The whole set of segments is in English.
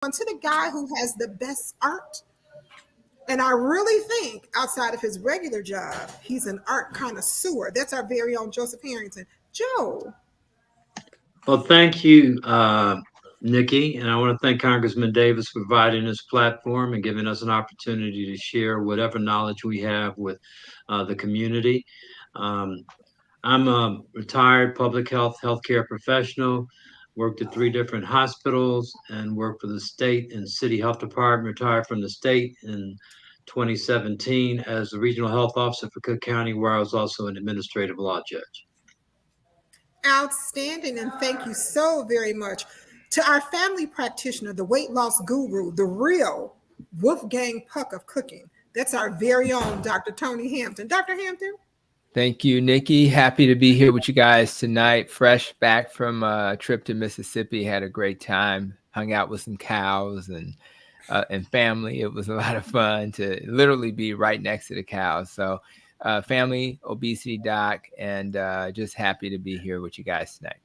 to the guy who has the best art. And I really think outside of his regular job, he's an art connoisseur. That's our very own Joseph Harrington. Joe. Well, thank you, Nikki, and I want to thank Congressman Davis for providing this platform and giving us an opportunity to share whatever knowledge we have with the community. Um, I'm a retired public healthcare professional, worked at 3 different hospitals and worked for the state and city health department, retired from the state in 2017 as the regional health officer for Cook County, where I was also an administrative law judge. Outstanding, and thank you so very much to our family practitioner, the weight loss guru, the real Wolfgang Puck of cooking. That's our very own Dr. Tony Hampton. Dr. Hampton? Thank you, Nikki. Happy to be here with you guys tonight. Fresh back from a trip to Mississippi. Had a great time. Hung out with some cows and family. It was a lot of fun to literally be right next to the cows. So family, obesity doc, and just happy to be here with you guys tonight.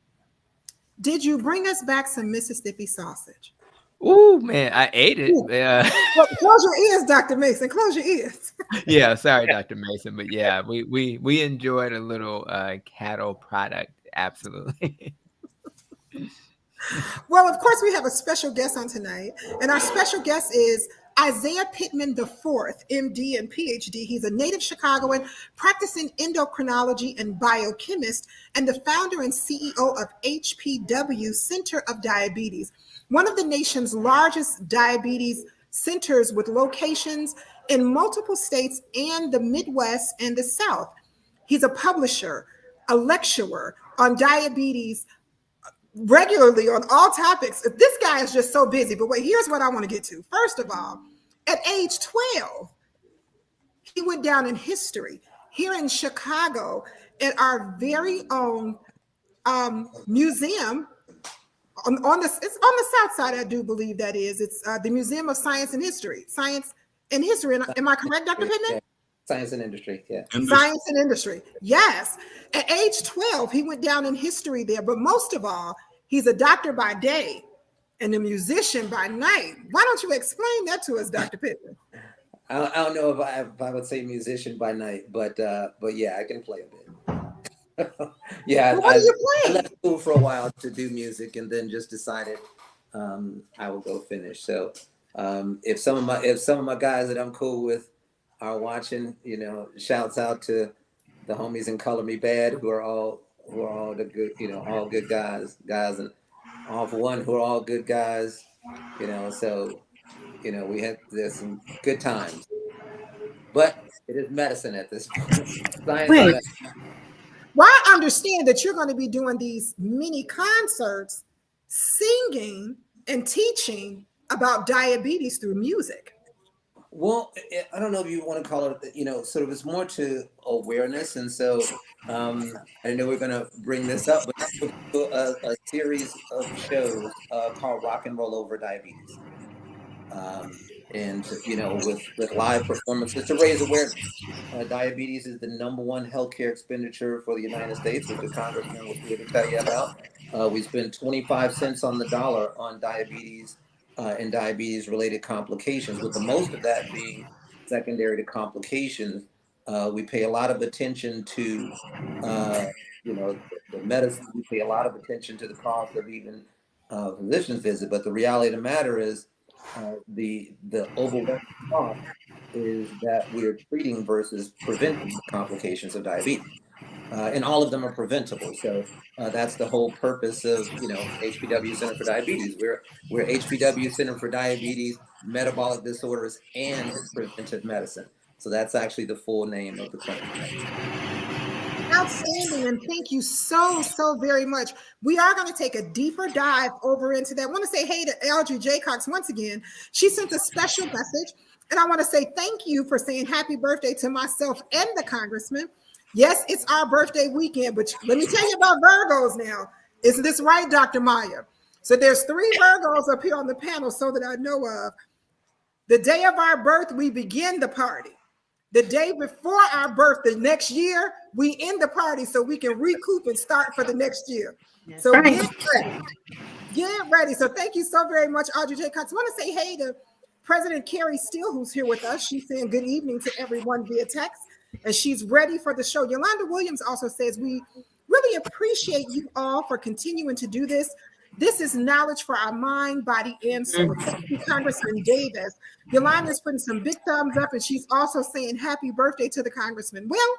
Did you bring us back some Mississippi sausage? Oh man, I ate it. Well, close your ears, Dr. Mason. Close your ears. Yeah, sorry, Dr. Mason, but yeah, we enjoyed a little cattle product. Absolutely. Well, of course, we have a special guest on tonight, and our special guest is Isaiah Pittman IV, MD and PhD. He's a native Chicagoan, practicing endocrinology and biochemist, and the founder and CEO of HPW Center of Diabetes, one of the nation's largest diabetes centers with locations in multiple states and the Midwest and the South. He's a publisher, a lecturer on diabetes, regularly on all topics. This guy is just so busy. But wait, here's what I want to get to. First of all, at age 12, he went down in history here in Chicago at our very own museum. It's on the south side, I do believe that is. It's the Museum of Science and History. Science and History. Am I correct, Dr. Pittman? Yeah. Science and Industry, yeah. Science and Industry, yes. At age 12, he went down in history there. But most of all, he's a doctor by day and a musician by night. Why don't you explain that to us, Dr. Pittman? I don't know if I would say musician by night, but yeah, I can play a bit. Yeah, well, what are you I playing? left school for a while to do music, and then just decided I will go finish. So if some of my guys that I'm cool with are watching, shouts out to the homies in Color Me Bad, who are all the good, all good guys, and All For One, who are all good guys, so there's some good times, but it is medicine at this point. Science. Right. Well, I understand that you're going to be doing these mini concerts, singing and teaching about diabetes through music. Well, I don't know if you want to call it, sort of, it's more to awareness. And so I know we're going to bring this up, but a series of shows called Rock and Roll Over Diabetes. And, with live performances to raise awareness. Diabetes is the #1 healthcare expenditure for the United States, which the congressman was here to tell you about. We spend 25 cents on the dollar on diabetes and diabetes-related complications, with the most of that being secondary to complications. We pay a lot of attention to, the medicine. We pay a lot of attention to the cost of even physician's visit. But the reality of the matter is, the overwhelming cost is that we are treating versus preventing complications of diabetes. And all of them are preventable. So that's the whole purpose of, HPW Center for Diabetes. We're HPW Center for Diabetes, Metabolic Disorders, and Preventive Medicine. So that's actually the full name of the clinic. Outstanding, and thank you so very much. We are going to take a deeper dive over into that. I want to say hey to Algie Jaycox once again. She sent a special message, and I want to say thank you for saying happy birthday to myself and the congressman. Yes, it's our birthday weekend, but let me tell you about Virgos now. Isn't this right, Dr. Maya? So there's 3 Virgos up here on the panel, so that I know of. The day of our birth, we begin the party. The day before our birthday next year, we end the party so we can recoup and start for the next year. So Right. get ready. Get ready. So thank you so very much, Audrey J. Cox. I want to say hey to President Carrie Steele, who's here with us. She's saying good evening to everyone via text, and she's ready for the show. Yolanda Williams also says, we really appreciate you all for continuing to do this. This is knowledge for our mind, body, and soul. Thank you, Congressman Davis. Yolanda's putting some big thumbs up, and she's also saying happy birthday to the Congressman. Well,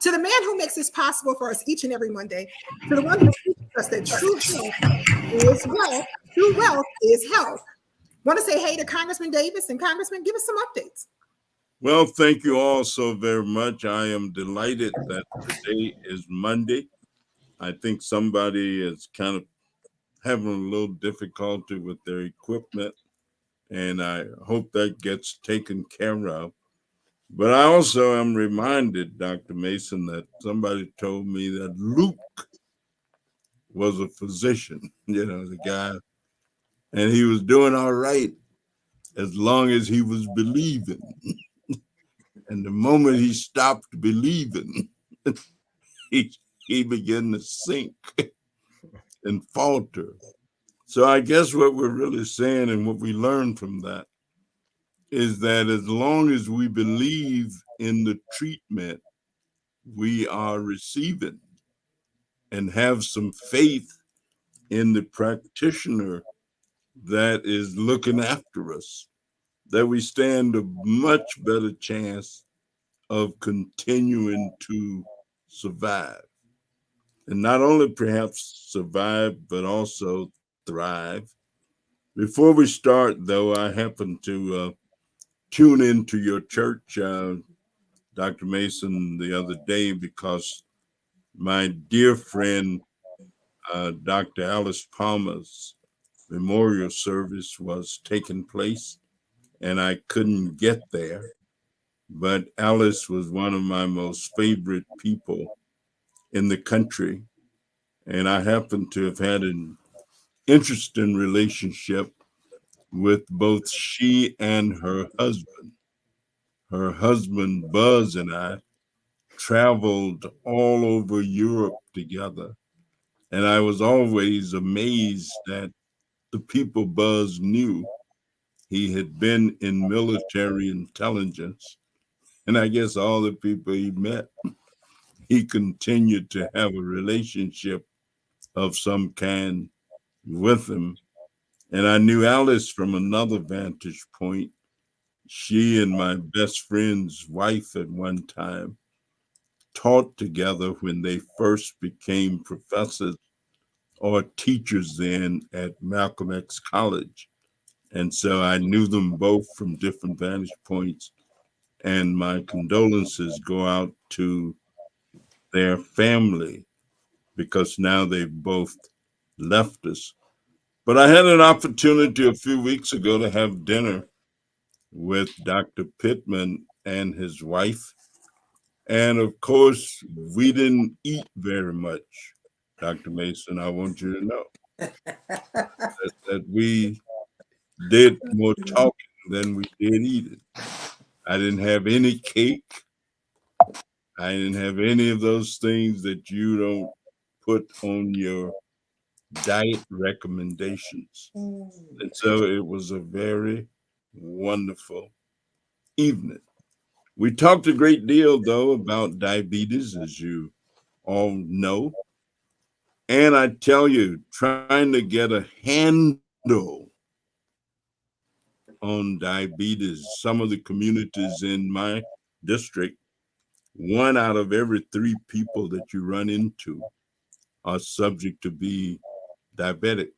to the man who makes this possible for us each and every Monday, to the one who teaches us that true health is wealth, true wealth is health. Want to say hey to Congressman Davis, and Congressman, give us some updates. Well, thank you all so very much. I am delighted that today is Monday. I think somebody is kind of having a little difficulty with their equipment, and I hope that gets taken care of. But I also am reminded, Dr. Mason, that somebody told me that Luke was a physician, the guy, and he was doing all right as long as he was believing. And the moment he stopped believing, he began to sink and falter. So I guess what we're really saying and what we learned from that is that as long as we believe in the treatment we are receiving and have some faith in the practitioner that is looking after us, that we stand a much better chance of continuing to survive. And not only perhaps survive, but also thrive. Before we start, though, I happen to tune into your church, Dr. Mason, the other day because my dear friend, Dr. Alice Palmer's memorial service was taking place, and I couldn't get there. But Alice was one of my most favorite people in the country, and I happen to have had an interesting relationship with both she and her husband. Her husband, Buzz, and I traveled all over Europe together. And I was always amazed that the people Buzz knew. He had been in military intelligence. And I guess all the people he met, he continued to have a relationship of some kind with them. And I knew Alice from another vantage point. She and my best friend's wife at one time taught together when they first became professors or teachers then at Malcolm X College. And so I knew them both from different vantage points. And my condolences go out to their family because now they've both left us. But I had an opportunity a few weeks ago to have dinner with Dr. Pittman and his wife. And of course, we didn't eat very much, Dr. Mason. I want you to know that we did more talking than we did eating. I didn't have any cake. I didn't have any of those things that you don't put on your diet recommendations. And so it was a very wonderful evening. We talked a great deal, though, about diabetes, as you all know. And I tell you, trying to get a handle on diabetes, some of the communities in my district, 1 out of every 3 people that you run into are subject to be diabetic.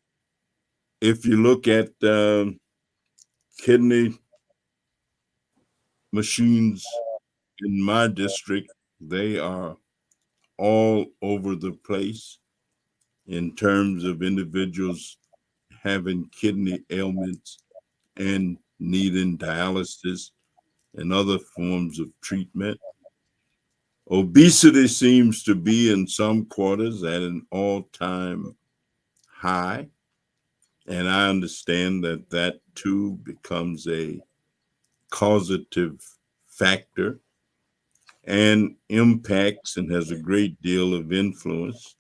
If you look at kidney machines in my district, they are all over the place in terms of individuals having kidney ailments and needing dialysis and other forms of treatment. Obesity seems to be in some quarters at an all-time high. And I understand that that too becomes a causative factor and impacts and has a great deal of influence.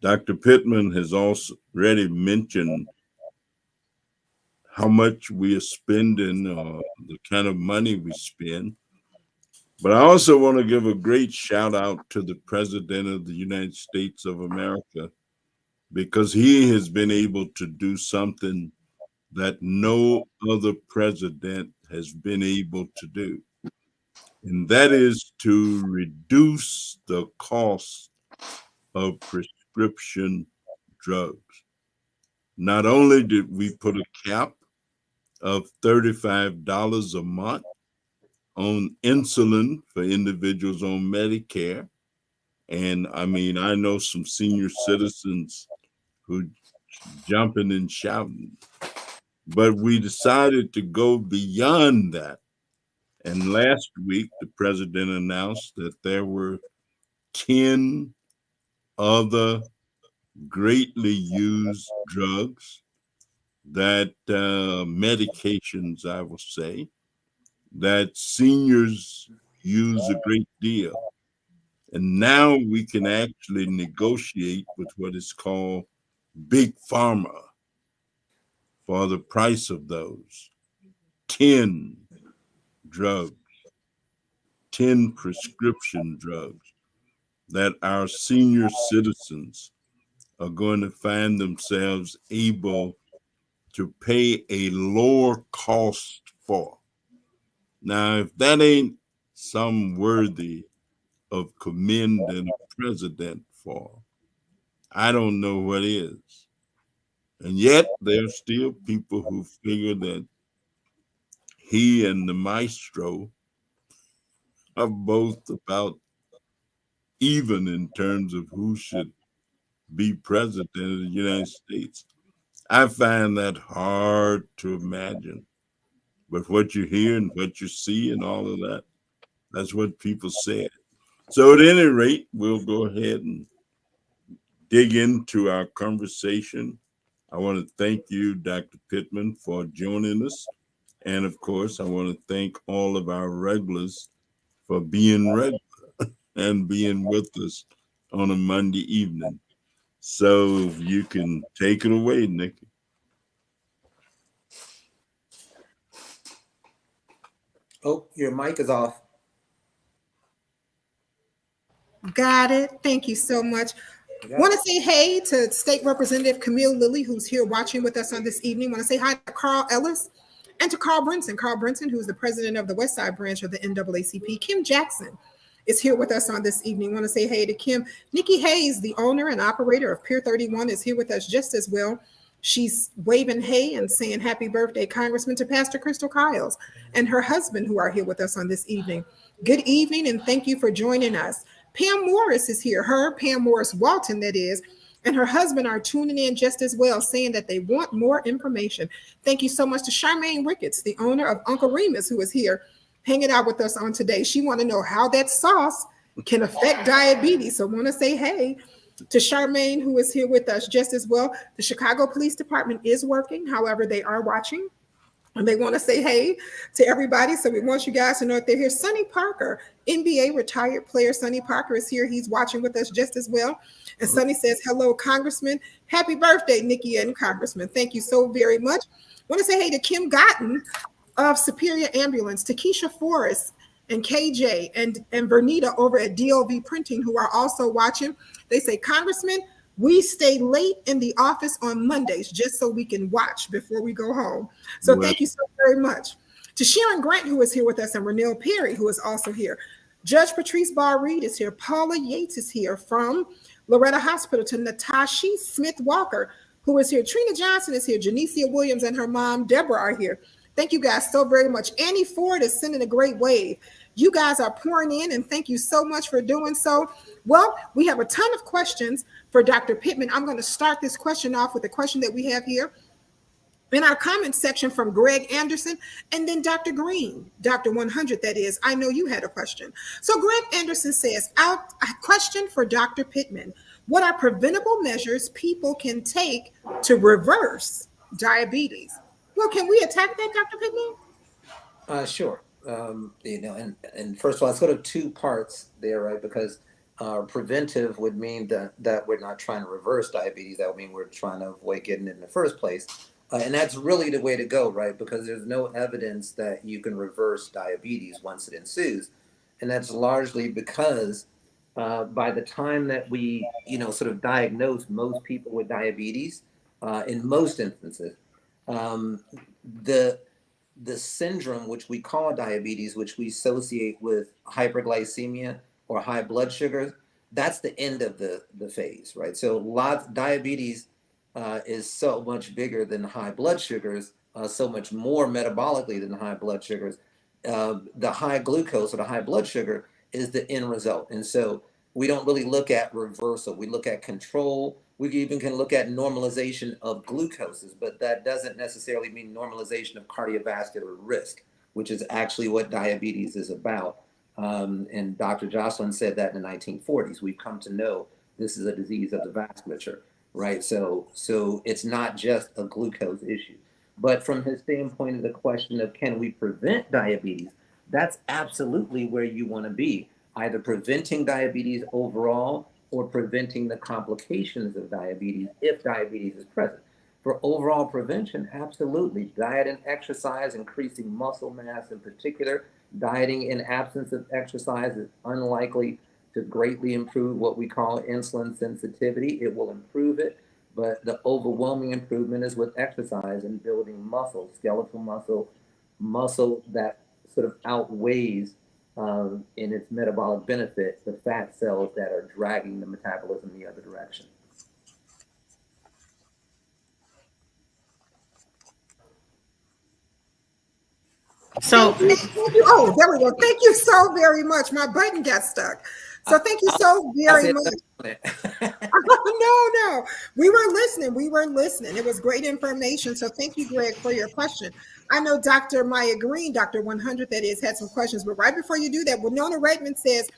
Dr. Pittman has also already mentioned how much we are spending, the kind of money we spend. But I also want to give a great shout out to the President of the United States of America, because he has been able to do something that no other president has been able to do. And that is to reduce the cost of prescription drugs. Not only did we put a cap of $35 a month on insulin for individuals on Medicare, and I mean, I know some senior citizens who jumping and shouting, but we decided to go beyond that. And last week, the president announced that there were 10 other greatly used drugs, that medications, I will say, that seniors use a great deal. And now we can actually negotiate with what is called big pharma for the price of those 10 drugs, 10 prescription drugs that our senior citizens are going to find themselves able to pay a lower cost for. Now, if that ain't some worthy of commending a president for, I don't know what is. And yet there are still people who figure that he and the maestro are both about even in terms of who should be president of the United States. I find that hard to imagine. But what you hear and what you see and all of that, that's what people said. So at any rate, we'll go ahead and dig into our conversation. I want to thank you, Dr. Pittman, for joining us. And of course, I want to thank all of our regulars for being regular and being with us on a Monday evening. So you can take it away, Nikki. Oh, your mic is off. Got it. Thank you so much. Want to say hey to State Representative Camille Lilly, who's here watching with us on this evening. Want to say hi to Carl Ellis and to Carl Brinson. Carl Brinson, who's the president of the West Side branch of the NAACP. Kim Jackson is here with us on this evening. Want to say hey to Kim. Nikki Hayes, the owner and operator of Pier 31, is here with us just as well. She's waving hey and saying happy birthday, Congressman, to Pastor Crystal Kiles and her husband, who are here with us on this evening. Good evening, and thank you for joining us. Pam Morris is here, Pam Morris Walton, that is, and her husband are tuning in just as well, saying that they want more information. Thank you so much to Charmaine Ricketts, the owner of Uncle Remus, who is here hanging out with us on today. She want to know how that sauce can affect diabetes. So I want to say hey to Charmaine, who is here with us just as well. The Chicago Police Department is working. However, they are watching. And they want to say hey to everybody. So we want you guys to know that they're here. Sonny Parker, NBA retired player Sonny Parker is here. He's watching with us just as well. And Sonny says, hello, Congressman. Happy birthday, Nikki and Congressman. Thank you so very much. Want to say hey to Kim Gotten of Superior Ambulance, to Keisha Forrest and KJ and Vernita over at DLV Printing, who are also watching. They say, Congressman, we stay late in the office on Mondays just so we can watch before we go home. So Thank you so very much. To Sharon Grant, who is here with us, and Renelle Perry, who is also here. Judge Patrice Barr-Reed is here. Paula Yates is here from Loretta Hospital. To Natasha Smith-Walker, who is here. Trina Johnson is here. Janicia Williams and her mom, Deborah, are here. Thank you guys so very much. Annie Ford is sending a great wave. You guys are pouring in, and thank you so much for doing so. Well, we have a ton of questions for Dr. Pittman. I'm going to start this question off with the question that we have here in our comments section from Greg Anderson, and then Dr. Green, Dr. 100, that is. I know you had a question. So Greg Anderson says, a question for Dr. Pittman. What are preventable measures people can take to reverse diabetes? Well, can we attack that, Dr. Pittman? Sure. and first of all, it's sort of two parts there, right? Because preventive would mean that we're not trying to reverse diabetes. That would mean we're trying to avoid getting it in the first place. And that's really the way to go, right? Because there's no evidence that you can reverse diabetes once it ensues. And that's largely because by the time that we, sort of diagnose most people with diabetes, in most instances, um, the the syndrome, which we call diabetes, which we associate with hyperglycemia or high blood sugars, that's the end of the phase, right? So diabetes is so much bigger than high blood sugars, so much more metabolically than high blood sugars. The high glucose or the high blood sugar is the end result. And so we don't really look at reversal. We look at control. We even can look at normalization of glucoses, but that doesn't necessarily mean normalization of cardiovascular risk, which is actually what diabetes is about. And Dr. Jocelyn said that in the 1940s. We've come to know this is a disease of the vasculature, right? So it's not just a glucose issue. But from his standpoint of the question of can we prevent diabetes, that's absolutely where you want to be, either preventing diabetes overall or preventing the complications of diabetes if diabetes is present. For overall prevention, absolutely. Diet and exercise, increasing muscle mass in particular. Dieting in absence of exercise is unlikely to greatly improve what we call insulin sensitivity. It will improve it, but the overwhelming improvement is with exercise and building muscle, skeletal muscle that sort of outweighs in its metabolic benefit the fat cells that are dragging the metabolism the other direction. So thank you. Oh, there we go. Thank you so very much. My button got stuck. So thank you so very much. No. We were listening. It was great information. So thank you, Greg, for your question. I know Dr. Maya Green, Dr. 100, that is, had some questions. But right before you do that, Winona Redmond says,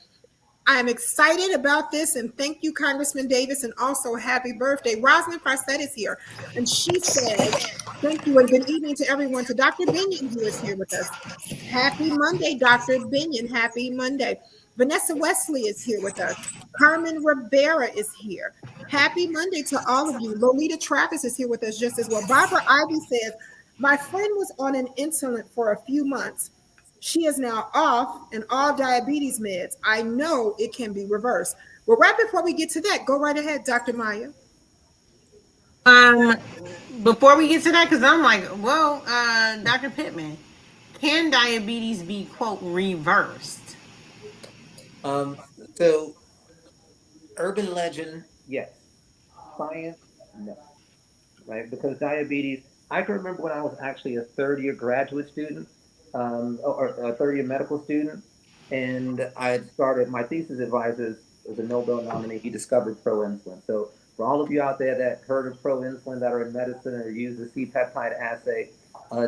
I'm excited about this, and thank you, Congressman Davis, and also happy birthday. Rosalind Farset is here, and she says, thank you, and good evening to everyone. To Dr. Binion, who is here with us. Happy Monday, Dr. Binion. Happy Monday. Vanessa Wesley is here with us. Carmen Rivera is here. Happy Monday to all of you. Lolita Travis is here with us just as well. Barbara Ivy says, my friend was on an insulin for a few months. She is now off and all diabetes meds. I know it can be reversed. Well, right before we get to that, go right ahead, Dr. Maya. Before we get to that, because I'm like, well, Dr. Pittman, can diabetes be, quote, reversed? So urban legend, yes. Science, no. Right? Because diabetes, I can remember when I was actually a third-year graduate student, or a third-year medical student, and I had started, my thesis advisor was a Nobel nominee. He discovered pro-insulin. So for all of you out there that heard of pro-insulin that are in medicine or use the C-peptide assay,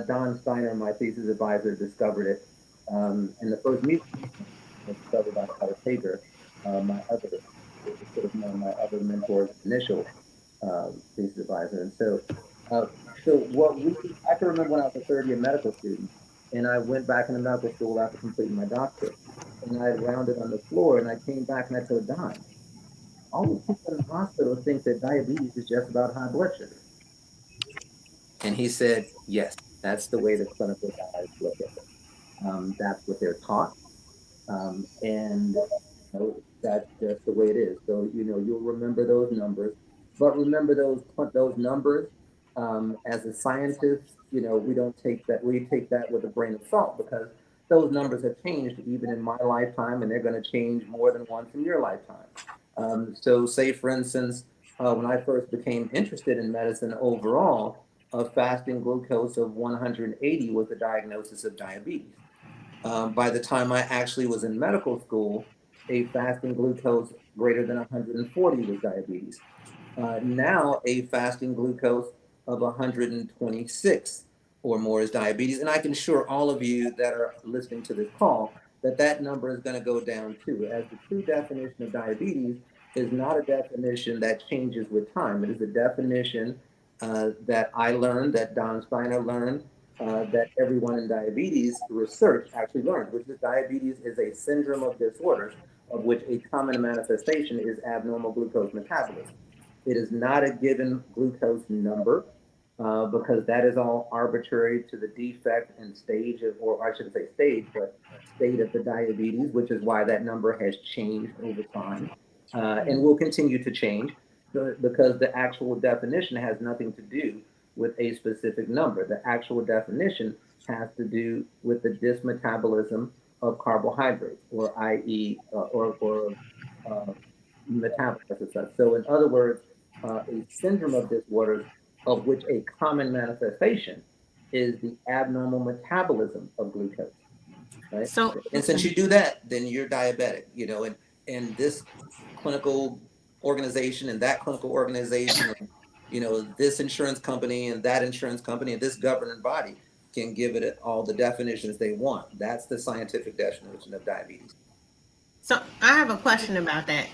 Don Steiner, my thesis advisor, discovered it. And the first mutant was discovered by Tyler Pager, my other, sort of one of my other mentors' initial thesis advisor. And so, I can remember when I was a third-year medical student, and I went back into medical school after completing my doctorate, and I rounded on the floor, and I came back and I told Don, all the people in the hospital think that diabetes is just about high blood sugar. And he said, yes, that's the way the clinical guys look at it. That's what they're taught. And that's just the way it is. So, you'll remember those numbers, but remember those numbers as a scientist, we don't take that, we take that with a grain of salt, because those numbers have changed even in my lifetime, and they're going to change more than once in your lifetime. So say, for instance, when I first became interested in medicine overall, a fasting glucose of 180 was the diagnosis of diabetes. By the time I actually was in medical school, a fasting glucose greater than 140 was diabetes. Now a fasting glucose of 126 or more is diabetes. And I can assure all of you that are listening to this call that number is going to go down too, as the true definition of diabetes is not a definition that changes with time. It is a definition that I learned, that Don Steiner learned, that everyone in diabetes research actually learned, which is diabetes is a syndrome of disorders of which a common manifestation is abnormal glucose metabolism. It is not a given glucose number because that is all arbitrary to the defect and stage of, or I shouldn't say stage, but state of the diabetes, which is why that number has changed over time and will continue to change because the actual definition has nothing to do with a specific number. The actual definition has to do with the dysmetabolism of carbohydrates, or i.e., metabolism as such. So, in other words, a syndrome of disorders of which a common manifestation is the abnormal metabolism of glucose, right? So, And since you do that, then you're diabetic, and this clinical organization and that clinical organization, and, this insurance company and that insurance company and this governing body can give it all the definitions they want. That's the scientific definition of diabetes. so I have a question about that.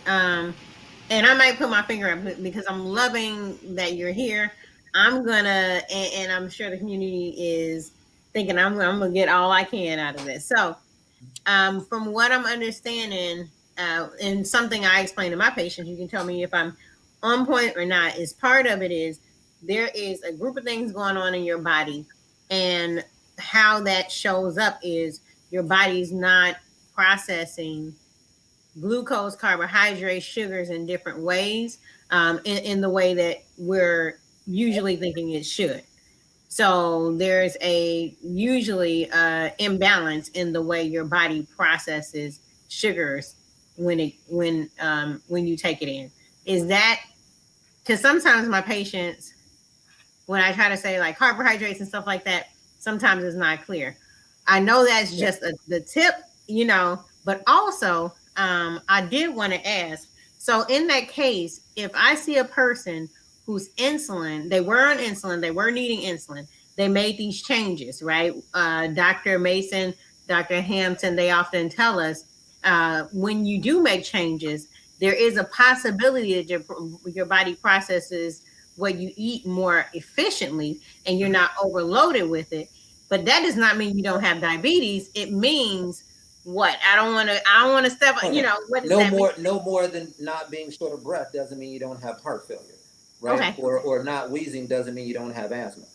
And I might put my finger up because I'm loving that you're here. I'm gonna, and I'm sure the community is thinking I'm gonna get all I can out of this. So, from what I'm understanding, and something I explain to my patients, you can tell me if I'm on point or not. Is part of it is there is a group of things going on in your body, and how that shows up is your body's not processing glucose, carbohydrates, sugars in different ways, in the way that we're usually thinking it should. So there's a usually imbalance in the way your body processes sugars when you take it in. Is that, because sometimes my patients, when I try to say like carbohydrates and stuff like that, sometimes it's not clear. I know that's just the tip, but also I did want to ask. So in that case, if I see a person who's insulin, they were on insulin, they were needing insulin, they made these changes, right? Dr. Mason, Dr. Hampton, they often tell us when you do make changes, there is a possibility that your body processes what you eat more efficiently and you're not overloaded with it. But that does not mean you don't have diabetes. It means what? I don't want to step, what does that mean? No more than not being short of breath doesn't mean you don't have heart failure, right? Okay. Or not wheezing doesn't mean you don't have asthma.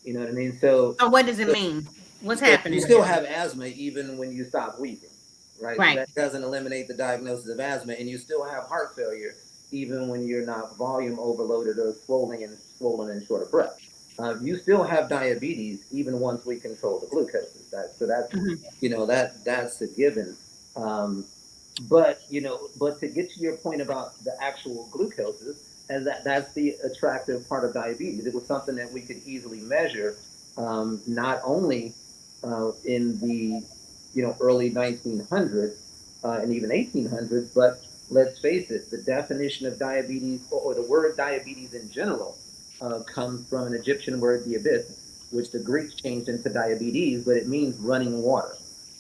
You know what I mean? So what does it mean? What's happening? You still have asthma even when you stop wheezing, right? Right. So that doesn't eliminate the diagnosis of asthma, and you still have heart failure even when you're not volume overloaded or swollen and short of breath. You still have diabetes even once we control the glucose. So that's that's a given. But to get to your point about the actual glucoses, and that's the attractive part of diabetes. It was something that we could easily measure, not only in the early 1900s and even 1800s, but let's face it, the definition of diabetes or the word diabetes in general comes from an Egyptian word, diabetes, which the Greeks changed into diabetes, but it means running water.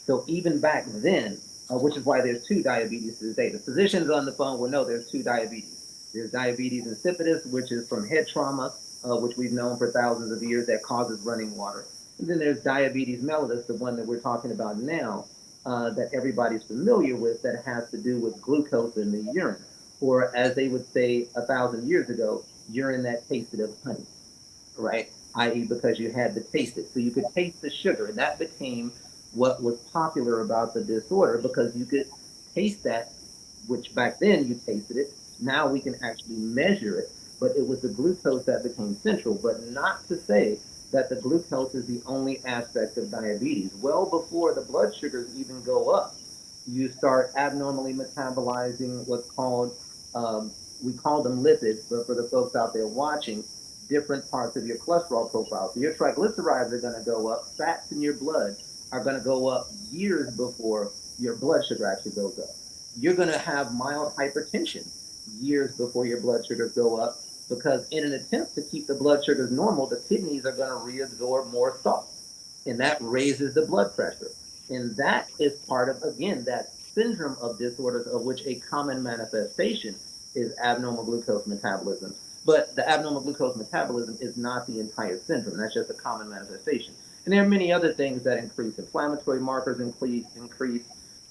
So even back then, which is why there's two diabetes to this day. The physicians on the phone will know there's two diabetes. There's diabetes insipidus, which is from head trauma, which we've known for thousands of years that causes running water. And then there's diabetes mellitus, the one that we're talking about now, that everybody's familiar with, that has to do with glucose in the urine, or as they would say 1,000 years ago, urine that tasted of honey, right? I.e. because you had to taste it. So you could taste the sugar, and that became what was popular about the disorder, because you could taste that, which back then you tasted it. Now we can actually measure it, but it was the glucose that became central, but not to say that the glucose is the only aspect of diabetes. Well before the blood sugars even go up, you start abnormally metabolizing what's called, we call them lipids, but for the folks out there watching, different parts of your cholesterol profile. So your triglycerides are going to go up, fats in your blood are going to go up years before your blood sugar actually goes up. You're going to have mild hypertension years before your blood sugars go up, because in an attempt to keep the blood sugars normal, the kidneys are going to reabsorb more salt, and that raises the blood pressure. And that is part of, again, that syndrome of disorders of which a common manifestation is abnormal glucose metabolism. But the abnormal glucose metabolism is not the entire syndrome. That's just a common manifestation. And there are many other things that increase. Inflammatory markers increase.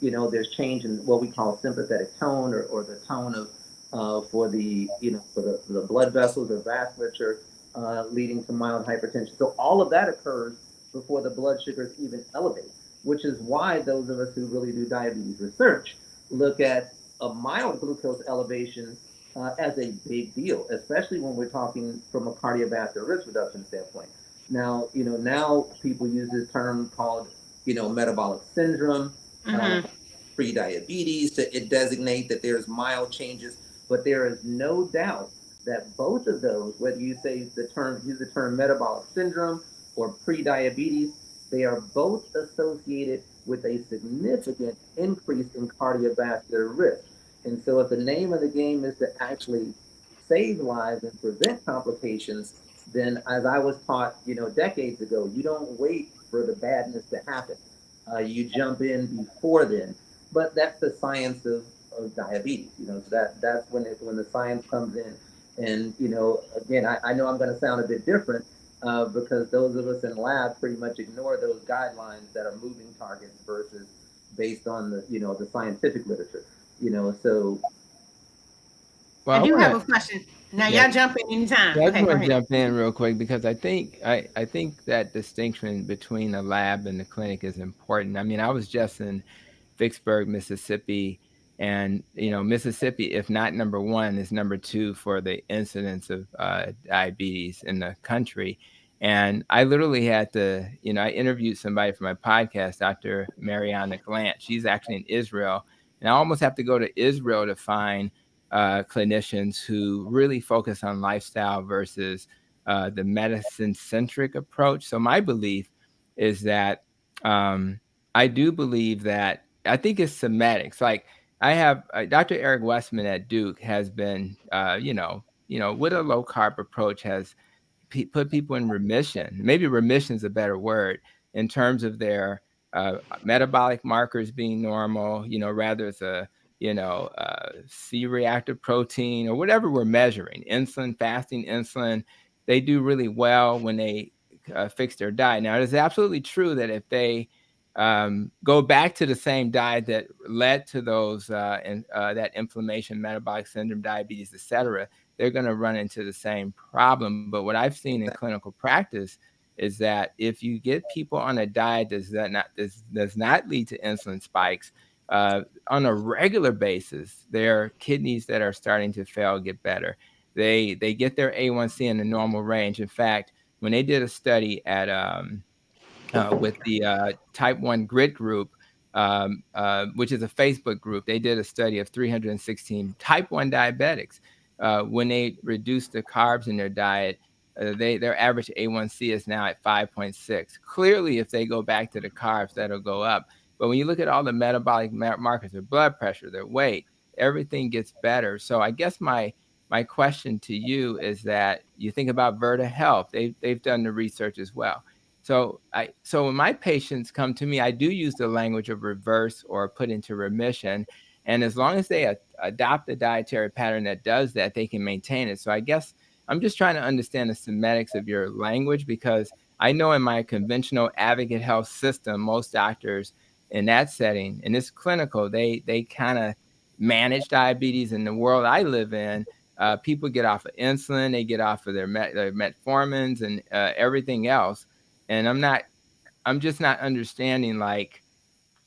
There's change in what we call sympathetic tone, or the tone of for the for the blood vessels or vasculature, leading to mild hypertension. So all of that occurs before the blood sugars even elevate, which is why those of us who really do diabetes research look at a mild glucose elevation as a big deal, especially when we're talking from a cardiovascular risk reduction standpoint. Now, now people use this term called, metabolic syndrome, pre-diabetes to designate that there's mild changes, but there is no doubt that both of those, whether you use the term metabolic syndrome or pre-diabetes, they are both associated with a significant increase in cardiovascular risk. And so if the name of the game is to actually save lives and prevent complications, then as I was taught, decades ago, you don't wait for the badness to happen. You jump in before then. But that's the science of diabetes, so that's when the science comes in. And, again, I know I'm going to sound a bit different because those of us in lab pretty much ignore those guidelines that are moving targets versus based on the scientific literature, so. Well, I do have a question. Now, y'all jump in anytime. Yeah, I Okay, just go want to ahead. jump in real quick because I think that distinction between the lab and the clinic is important. I mean, I was just in Vicksburg, Mississippi, and Mississippi, if not number one, is number two for the incidence of diabetes in the country. And I literally had to, I interviewed somebody for my podcast, Dr. Mariana Glant. She's actually in Israel, and I almost have to go to Israel to find clinicians who really focus on lifestyle versus the medicine-centric approach. So my belief is that I do believe that I think it's somatics. Like I have Dr. Eric Westman at Duke has been, with a low carb approach has put people in remission. Maybe remission is a better word in terms of their metabolic markers being normal. Rather it's a C-reactive protein or whatever we're measuring. Insulin, fasting insulin, they do really well when they fix their diet. Now, it is absolutely true that if they go back to the same diet that led to those that inflammation, metabolic syndrome, diabetes, etc., they're going to run into the same problem. But what I've seen in clinical practice is that if you get people on a diet does not lead to insulin spikes on a regular basis, their kidneys that are starting to fail get better. They get their A1C in the normal range. In fact, when they did a study at with the Type 1 Grit group, which is a Facebook group, they did a study of 316 Type 1 diabetics. When they reduced the carbs in their diet, their average A1C is now at 5.6. Clearly, if they go back to the carbs, that'll go up. But when you look at all the metabolic markers, their blood pressure, their weight, everything gets better. So I guess my question to you is that you think about Virta Health. They've done the research as well. So when my patients come to me, I do use the language of reverse or put into remission. And as long as they adopt a dietary pattern that does that, they can maintain it. So I guess I'm just trying to understand the semantics of your language, because I know in my conventional advocate health system, most doctors in that setting, and it's clinical, they kind of manage diabetes. In the world I live in, people get off of insulin, they get off of their metformins and everything else. And I'm just not understanding, like,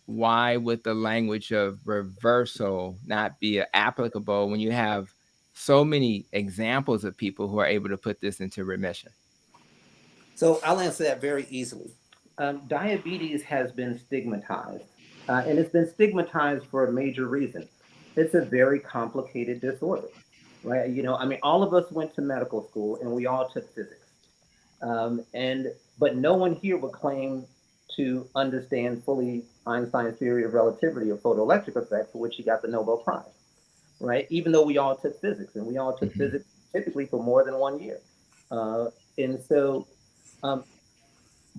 why would the language of reversal not be applicable when you have so many examples of people who are able to put this into remission? So I'll answer that very easily. Diabetes has been stigmatized, and it's been stigmatized for a major reason. It's a very complicated disorder, right? All of us went to medical school and we all took physics. But no one here would claim to understand fully Einstein's theory of relativity or photoelectric effect, for which he got the Nobel Prize, right? Even though we all took physics, and we all took physics typically for more than 1 year.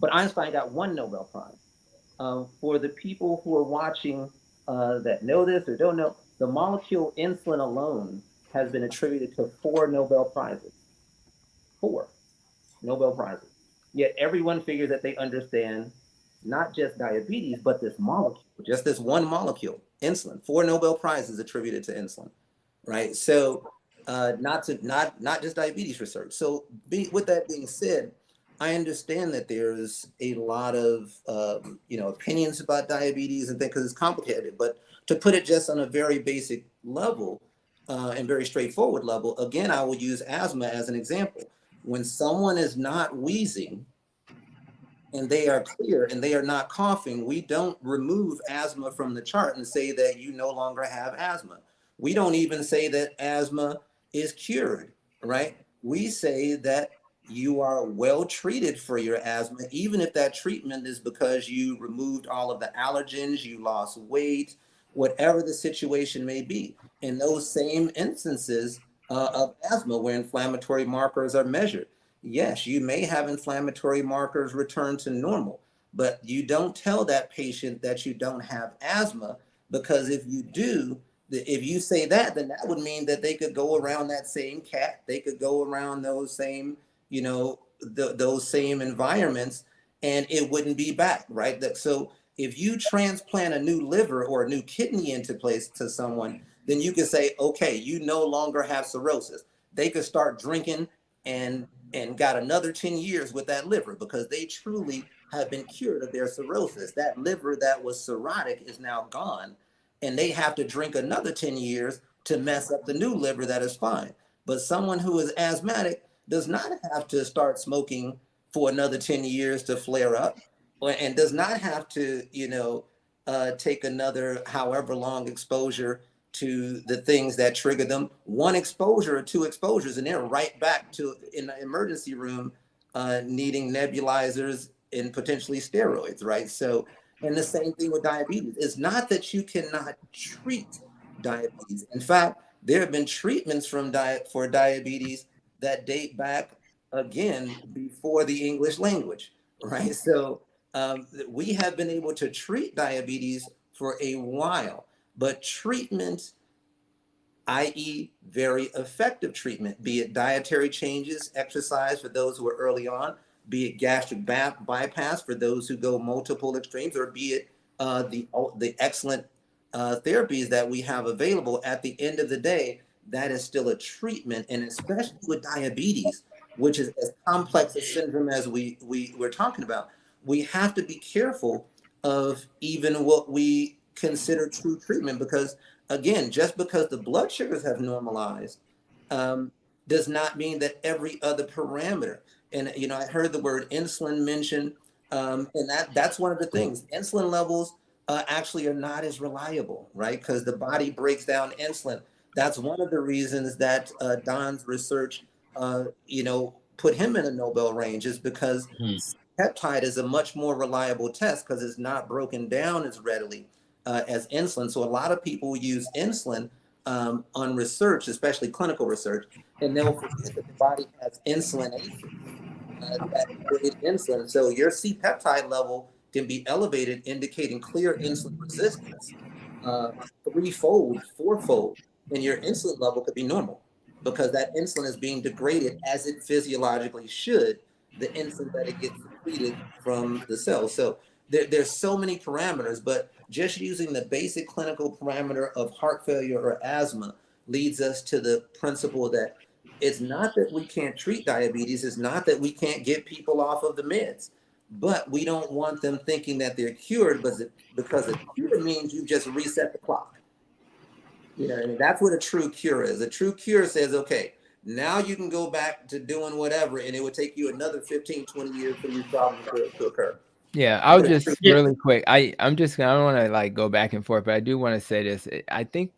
But Einstein got one Nobel Prize. For the people who are watching that know this or don't know, the molecule insulin alone has been attributed to 4 Nobel Prizes. 4 Nobel Prizes. Yet everyone figures that they understand not just diabetes, but this molecule, just this one molecule, insulin. 4 Nobel Prizes attributed to insulin, right? So not just diabetes research. So with that being said, I understand that there's a lot of opinions about diabetes and things because it's complicated. But to put it just on a very basic level and very straightforward level, again, I will use asthma as an example. When someone is not wheezing and they are clear and they are not coughing, we don't remove asthma from the chart and say that you no longer have asthma. We don't even say that asthma is cured, right? We say that you are well treated for your asthma, even if that treatment is because you removed all of the allergens, you lost weight, whatever the situation may be. In those same instances of asthma where inflammatory markers are measured, yes, you may have inflammatory markers return to normal, but you don't tell that patient that you don't have asthma, because if you do, if you say that, then that would mean that they could go around that same cat, they could go around those same, those same environments, and it wouldn't be back, right? So if you transplant a new liver or a new kidney into place to someone, then you can say, okay, you no longer have cirrhosis. They could start drinking and got another 10 years with that liver because they truly have been cured of their cirrhosis. That liver that was cirrhotic is now gone, and they have to drink another 10 years to mess up the new liver that is fine. But someone who is asthmatic does not have to start smoking for another 10 years to flare up, and does not have to, take another however long exposure to the things that trigger them. One exposure or 2 exposures, and they're right back to in the emergency room, needing nebulizers and potentially steroids, right? So, and the same thing with diabetes. It's not that you cannot treat diabetes. In fact, there have been treatments for diabetes that date back again before the English language, right? So we have been able to treat diabetes for a while. But treatment, i.e. very effective treatment, be it dietary changes, exercise for those who are early on, be it gastric bypass for those who go multiple extremes, or be it the excellent therapies that we have available, at the end of the day, that is still a treatment. And especially with diabetes, which is as complex a syndrome as we're talking about, we have to be careful of even what we consider true treatment, because again, just because the blood sugars have normalized does not mean that every other parameter. And I heard the word insulin mentioned, and that's one of the things. Insulin levels actually are not as reliable, right? Because the body breaks down insulin. That's one of the reasons that Don's research, put him in a Nobel range, is because peptide is a much more reliable test because it's not broken down as readily as insulin. So a lot of people use insulin on research, especially clinical research, and they'll forget that the body has insulination that create insulin. So your C-peptide level can be elevated, indicating clear insulin resistance, 3-fold, 4-fold, and your insulin level could be normal because that insulin is being degraded as it physiologically should, the insulin that it gets secreted from the cells. So there's so many parameters, but just using the basic clinical parameter of heart failure or asthma leads us to the principle that it's not that we can't treat diabetes, it's not that we can't get people off of the meds, but we don't want them thinking that they're cured, because a cure means you just reset the clock. That's what a true cure is. A true cure says, okay, now you can go back to doing whatever, and it would take you another 15, 20 years for these problems to occur. Yeah, I'll just really quick. I don't want to like go back and forth, but I do want to say this. I think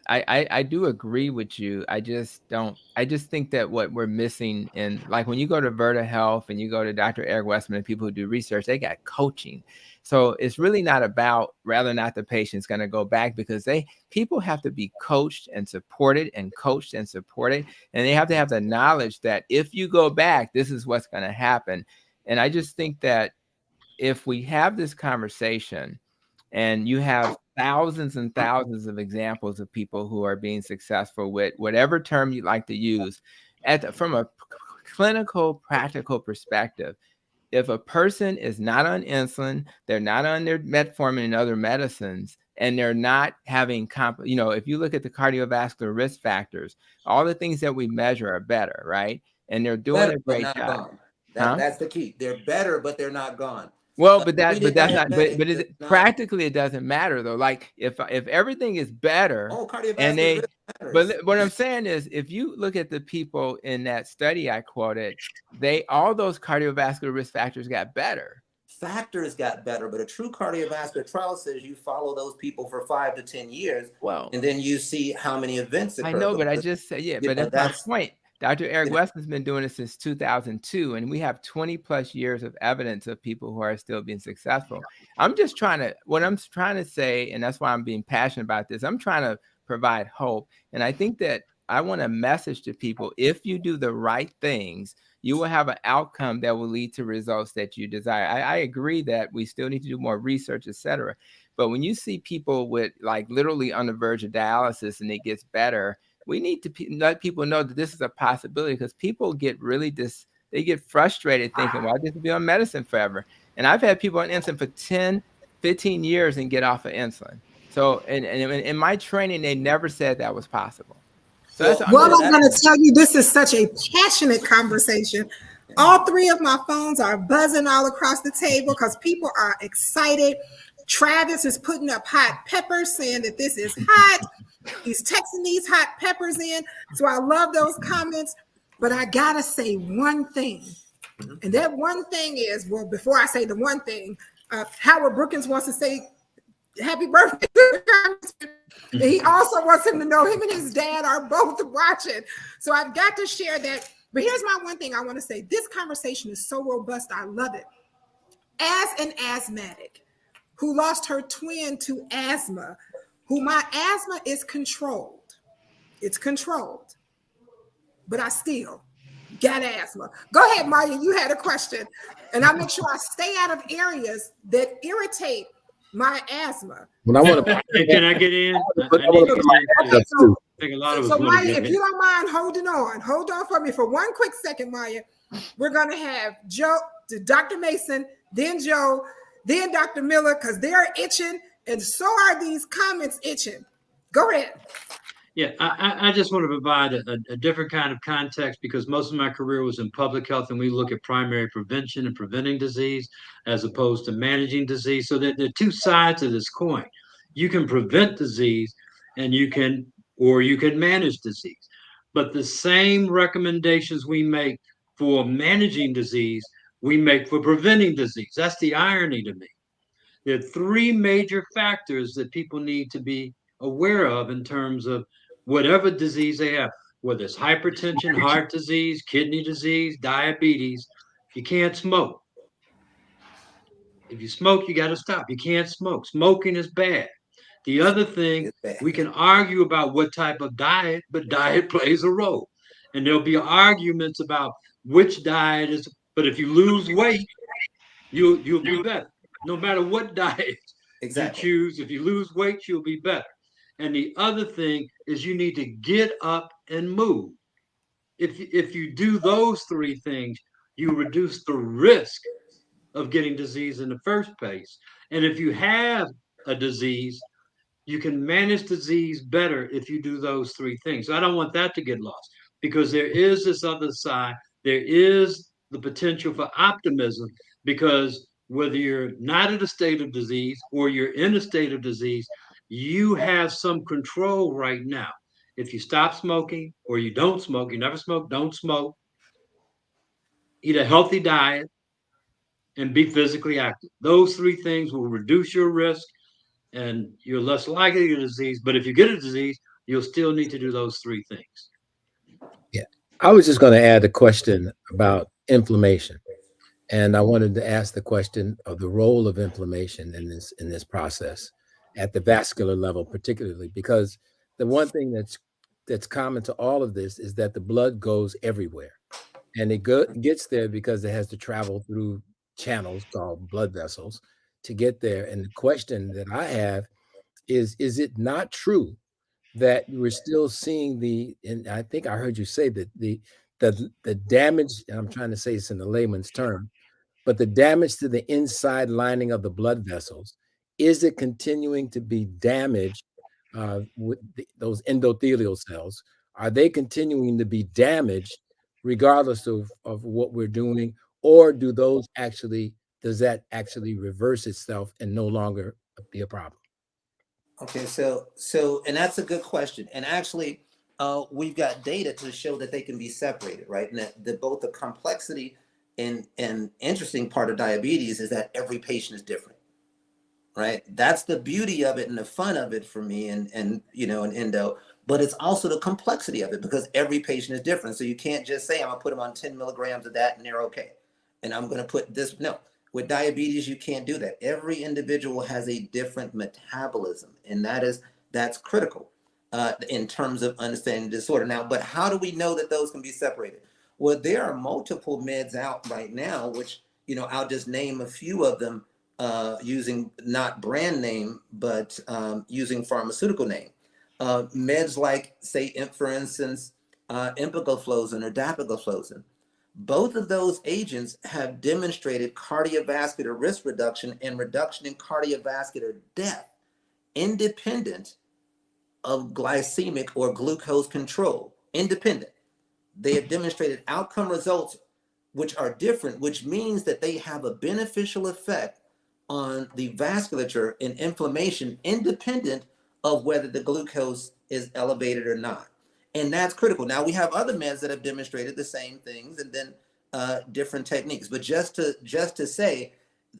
I do agree with you. I just think that what we're missing in, like, when you go to Verta Health and you go to Dr. Eric Westman and people who do research, they got coaching. So it's really not about whether or not the patient's going to go back, because people have to be coached and supported, and they have to have the knowledge that if you go back, this is what's going to happen. And I just think that if we have this conversation and you have thousands and thousands of examples of people who are being successful with whatever term you like to use, from a clinical, practical perspective, if a person is not on insulin, they're not on their metformin and other medicines, and they're not having, if you look at the cardiovascular risk factors, all the things that we measure are better, right? And they're doing Better, a but great not job. gone. Huh? That's the key. They're better, but they're not gone. Well, but that's not. Pre-diabetic But is not. practically, it doesn't matter though. Like if everything is better, and cardiovascular risk matters. but what I'm saying is, if you look at the people in that study I quoted, all those cardiovascular risk factors got better. Factors got better, but a true cardiovascular trial says you follow those people for 5 to 10 years, and then you see how many events occur. I know, but I just said, but that's my point. Dr. Eric Weston's been doing it since 2002, and we have 20 plus years of evidence of people who are still being successful. What I'm trying to say, and that's why I'm being passionate about this, I'm trying to provide hope. And I think that I want a message to people: if you do the right things, you will have an outcome that will lead to results that you desire. I agree that we still need to do more research, et cetera. But when you see people with like literally on the verge of dialysis and it gets better, we need to let people know that this is a possibility, because people get they get frustrated thinking, well, I just be on medicine forever. And I've had people on insulin for 10, 15 years and get off of insulin. So and in my training, they never said that was possible. So I'm going to tell you, this is such a passionate conversation. All three of my phones are buzzing all across the table because people are excited. Travis is putting up hot peppers, saying that this is hot. He's texting these hot peppers in. So I love those comments. But I got to say one thing. And that one thing is, well, before I say the one thing, Howard Brookins wants to say happy birthday. And he also wants him to know him and his dad are both watching. So I've got to share that. But here's my one thing I want to say. This conversation is so robust. I love it. As an asthmatic who lost her twin to asthma, who my asthma is controlled. It's controlled. But I still got asthma. Go ahead, Maya. You had a question. And I make sure I stay out of areas that irritate my asthma. Can I get in? So Maya, if you don't mind hold on for me for one quick second, Maya. We're going to have Dr. Mason, then Joe, then Dr. Miller, because they're itching, and so are these comments itching. Go ahead. Yeah, I just want to provide a different kind of context, because most of my career was in public health, and we look at primary prevention and preventing disease as opposed to managing disease. So there are two sides of this coin. You can prevent disease, and you can manage disease. But the same recommendations we make for managing disease, we make for preventing disease. That's the irony to me. There are three major factors that people need to be aware of in terms of whatever disease they have, whether it's hypertension, heart disease, kidney disease, diabetes. You can't smoke. If you smoke, you got to stop. You can't smoke. Smoking is bad. The other thing, we can argue about what type of diet, but diet plays a role. And there'll be arguments about which diet is, but if you lose weight, you'll be better. No matter what diet you choose, if you lose weight, you'll be better. And the other thing is you need to get up and move. If you do those three things, you reduce the risk of getting disease in the first place. And if you have a disease, you can manage disease better if you do those three things. So I don't want that to get lost, because there is this other side. There is the potential for optimism, because whether you're not in a state of disease or you're in a state of disease, you have some control right now. If you stop smoking or you don't smoke, you never smoke, don't smoke, eat a healthy diet, and be physically active. Those three things will reduce your risk, and you're less likely to get a disease. But if you get a disease, you'll still need to do those three things. Yeah, I was just going to add a question about inflammation. And I wanted to ask the question of the role of inflammation in this process at the vascular level, particularly because the one thing that's common to all of this is that the blood goes everywhere, and it gets there because it has to travel through channels called blood vessels to get there. And the question that I have is it not true that we're still seeing and I think I heard you say that the damage, and I'm trying to say this in the layman's term, but the damage to the inside lining of the blood vessels, is it continuing to be damaged with those endothelial cells? Are they continuing to be damaged regardless of what we're doing? Or does that actually reverse itself and no longer be a problem? Okay, and that's a good question. And actually, we've got data to show that they can be separated, right? And that both the complexity and interesting part of diabetes is that every patient is different, right? That's the beauty of it and the fun of it for me, and in endo. But it's also the complexity of it because every patient is different. So you can't just say I'm gonna put them on 10 milligrams of that and they're okay, and I'm gonna put this. No. With diabetes, you can't do that. Every individual has a different metabolism, and that's critical in terms of understanding the disorder. Now, but how do we know that those can be separated? Well, there are multiple meds out right now, which, I'll just name a few of them using not brand name, but using pharmaceutical name. Meds like, say, for instance, empagliflozin or dapagliflozin. Both of those agents have demonstrated cardiovascular risk reduction and reduction in cardiovascular death independent of glycemic or glucose control. Independent. They have demonstrated outcome results which are different, which means that they have a beneficial effect on the vasculature and inflammation independent of whether the glucose is elevated or not. And that's critical. Now we have other meds that have demonstrated the same things and then different techniques. But just to say,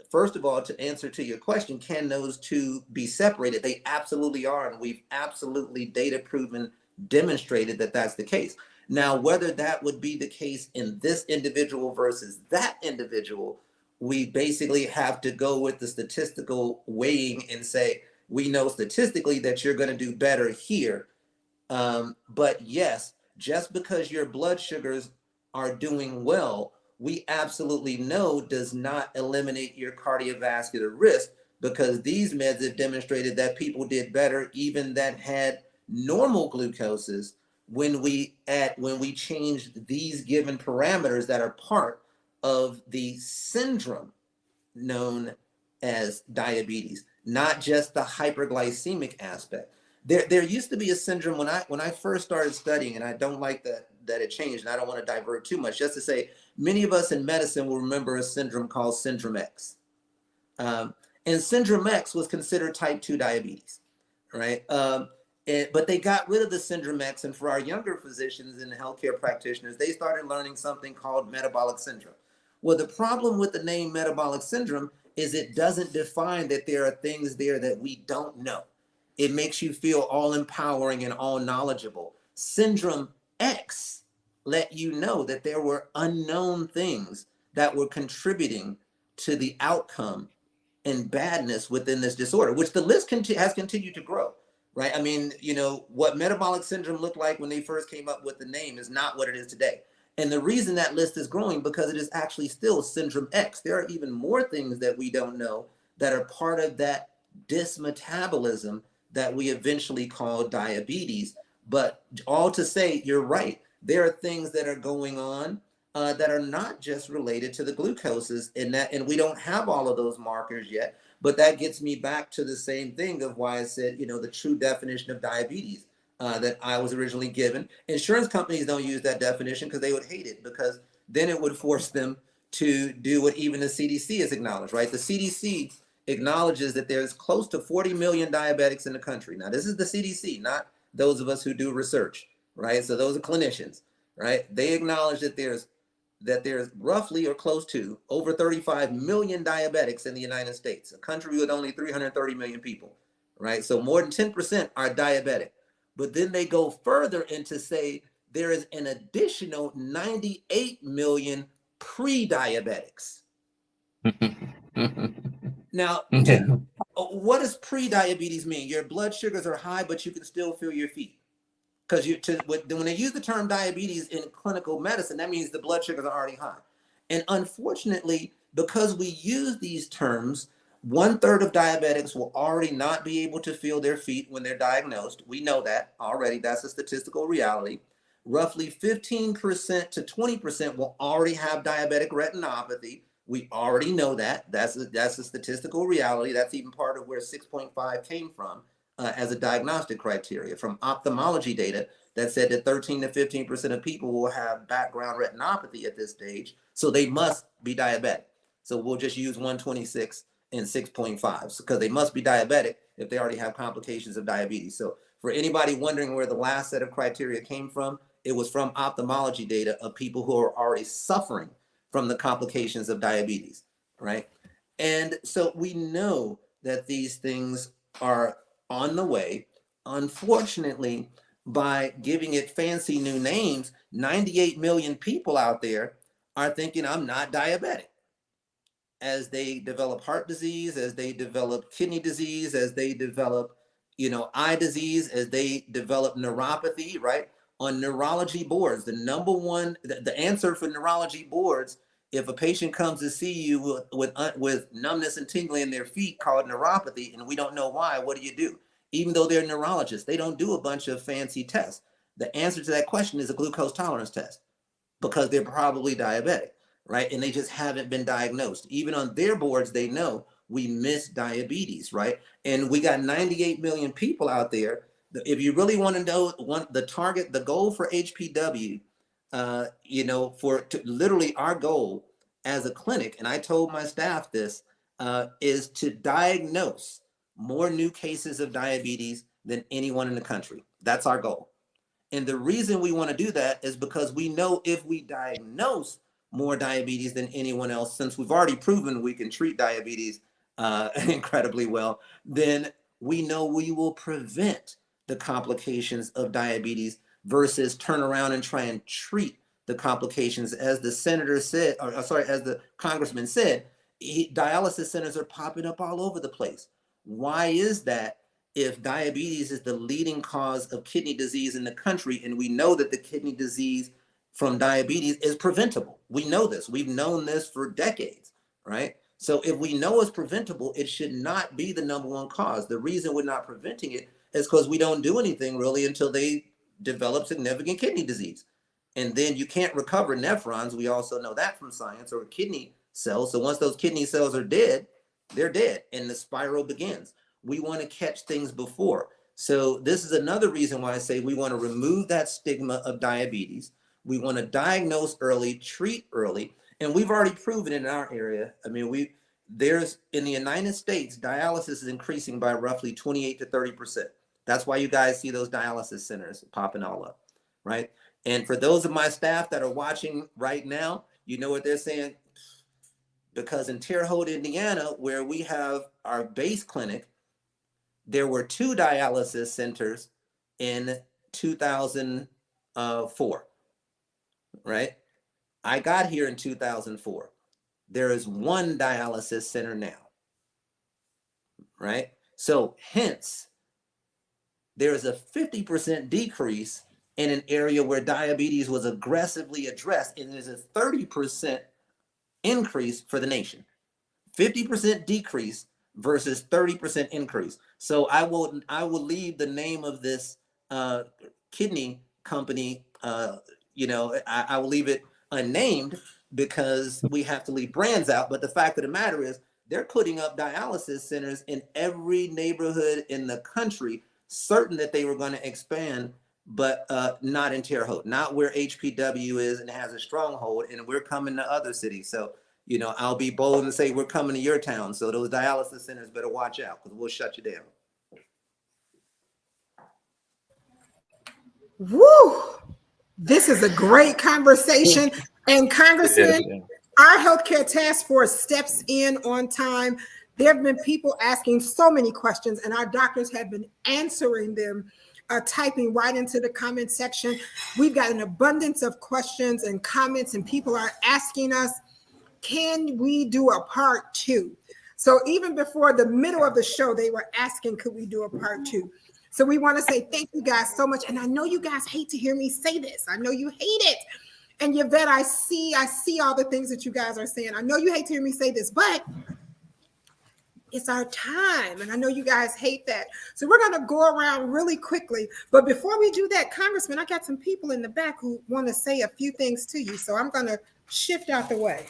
first of all, to answer to your question, can those two be separated? They absolutely are. And we've absolutely data proven, demonstrated that that's the case. Now, whether that would be the case in this individual versus that individual, we basically have to go with the statistical weighing and say, we know statistically that you're going to do better here. But yes, just because your blood sugars are doing well, we absolutely know does not eliminate your cardiovascular risk, because these meds have demonstrated that people did better even that had normal glucoses when we changed these given parameters that are part of the syndrome known as diabetes, not just the hyperglycemic aspect. There used to be a syndrome when I first started studying, and I don't like that it changed, and I don't want to divert too much, just to say many of us in medicine will remember a syndrome called Syndrome X. And Syndrome X was considered type 2 diabetes, right? But they got rid of the Syndrome X, and for our younger physicians and healthcare practitioners, they started learning something called metabolic syndrome. Well, the problem with the name metabolic syndrome is it doesn't define that there are things there that we don't know. It makes you feel all empowering and all knowledgeable. Syndrome X let you know that there were unknown things that were contributing to the outcome and badness within this disorder, which the list has continued to grow, right? I mean, what metabolic syndrome looked like when they first came up with the name is not what it is today. And the reason that list is growing because it is actually still Syndrome X. There are even more things that we don't know that are part of that dysmetabolism that we eventually call diabetes. But all to say, you're right. There are things that are going on that are not just related to the glucoses, and we don't have all of those markers yet. But that gets me back to the same thing of why I said, the true definition of diabetes that I was originally given. Insurance companies don't use that definition because they would hate it, because then it would force them to do what even the CDC has acknowledged, right? The CDC acknowledges that there's close to 40 million diabetics in the country. Now, this is the CDC, not those of us who do research, right? So those are clinicians, right? They acknowledge that there's roughly or close to over 35 million diabetics in the United States, a country with only 330 million people, right? So more than 10% are diabetic. But then they go further into say there is an additional 98 million pre-diabetics. Now, what does pre-diabetes mean? Your blood sugars are high, but you can still feel your feet. Because when they use the term diabetes in clinical medicine, that means the blood sugars are already high. And unfortunately, because we use these terms, 1/3 of diabetics will already not be able to feel their feet when they're diagnosed. We know that already. That's a statistical reality. Roughly 15% to 20% will already have diabetic retinopathy, We already know that. That's a statistical reality. That's even part of where 6.5 came from as a diagnostic criteria from ophthalmology data that said that 13 to 15% of people will have background retinopathy at this stage. So they must be diabetic. So we'll just use 126 and 6.5 because they must be diabetic if they already have complications of diabetes. So for anybody wondering where the last set of criteria came from, it was from ophthalmology data of people who are already suffering from the complications of diabetes, right? And so we know that these things are on the way. Unfortunately, by giving it fancy new names, 98 million people out there are thinking I'm not diabetic. As they develop heart disease, as they develop kidney disease, as they develop, eye disease, as they develop neuropathy, right? On neurology boards, the number one, the answer for neurology boards, if a patient comes to see you with numbness and tingling in their feet called neuropathy, and we don't know why, what do? Even though they're neurologists, they don't do a bunch of fancy tests. The answer to that question is a glucose tolerance test because they're probably diabetic, right? And they just haven't been diagnosed. Even on their boards, they know we miss diabetes, right? And we got 98 million people out there. If you really want to know the goal for HPW, literally our goal as a clinic, and I told my staff this, is to diagnose more new cases of diabetes than anyone in the country. That's our goal. And the reason we want to do that is because we know if we diagnose more diabetes than anyone else, since we've already proven we can treat diabetes incredibly well, then we know we will prevent the complications of diabetes versus turn around and try and treat the complications. As the senator said, as the congressman said, dialysis centers are popping up all over the place. Why is that? If diabetes is the leading cause of kidney disease in the country, and we know that the kidney disease from diabetes is preventable. We know this. We've known this for decades, right? So if we know it's preventable, it should not be the number one cause. The reason we're not preventing it is because we don't do anything really until they develop significant kidney disease. And then you can't recover nephrons. We also know that from science, or kidney cells. So once those kidney cells are dead, they're dead, and the spiral begins. We want to catch things before. So this is another reason why I say we want to remove that stigma of diabetes. We want to diagnose early, treat early, and we've already proven in our area. I mean, there's in the United States, dialysis is increasing by roughly 28 to 30%. That's why you guys see those dialysis centers popping all up, right? And for those of my staff that are watching right now, you know what they're saying? Because in Terre Haute, Indiana, where we have our base clinic, there were 2 dialysis centers in 2004, right? I got here in 2004. There is 1 dialysis center now, right? So hence, there is a 50% decrease in an area where diabetes was aggressively addressed, and there's a 30% increase for the nation. 50% decrease versus 30% increase. So I will leave the name of this kidney company, I will leave it unnamed because we have to leave brands out. But the fact of the matter is they're putting up dialysis centers in every neighborhood in the country, certain that they were going to expand, but not in Terre Haute, not where HPW is and has a stronghold, and we're coming to other cities. So I'll be bold and say we're coming to your town. So those dialysis centers better watch out because we'll shut you down. Woo! This is a great conversation. And Congressman, our healthcare task force steps in on time. There have been people asking so many questions, and our doctors have been answering them, typing right into the comment section. We've got an abundance of questions and comments, and people are asking us, can we do a part 2? So even before the middle of the show, they were asking, could we do a part 2? So we want to say thank you guys so much. And I know you guys hate to hear me say this. I know you hate it. And Yvette, I see all the things that you guys are saying. I know you hate to hear me say this, but it's our time. And I know you guys hate that. So we're going to go around really quickly. But before we do that, Congressman, I got some people in the back who want to say a few things to you. So I'm going to shift out the way.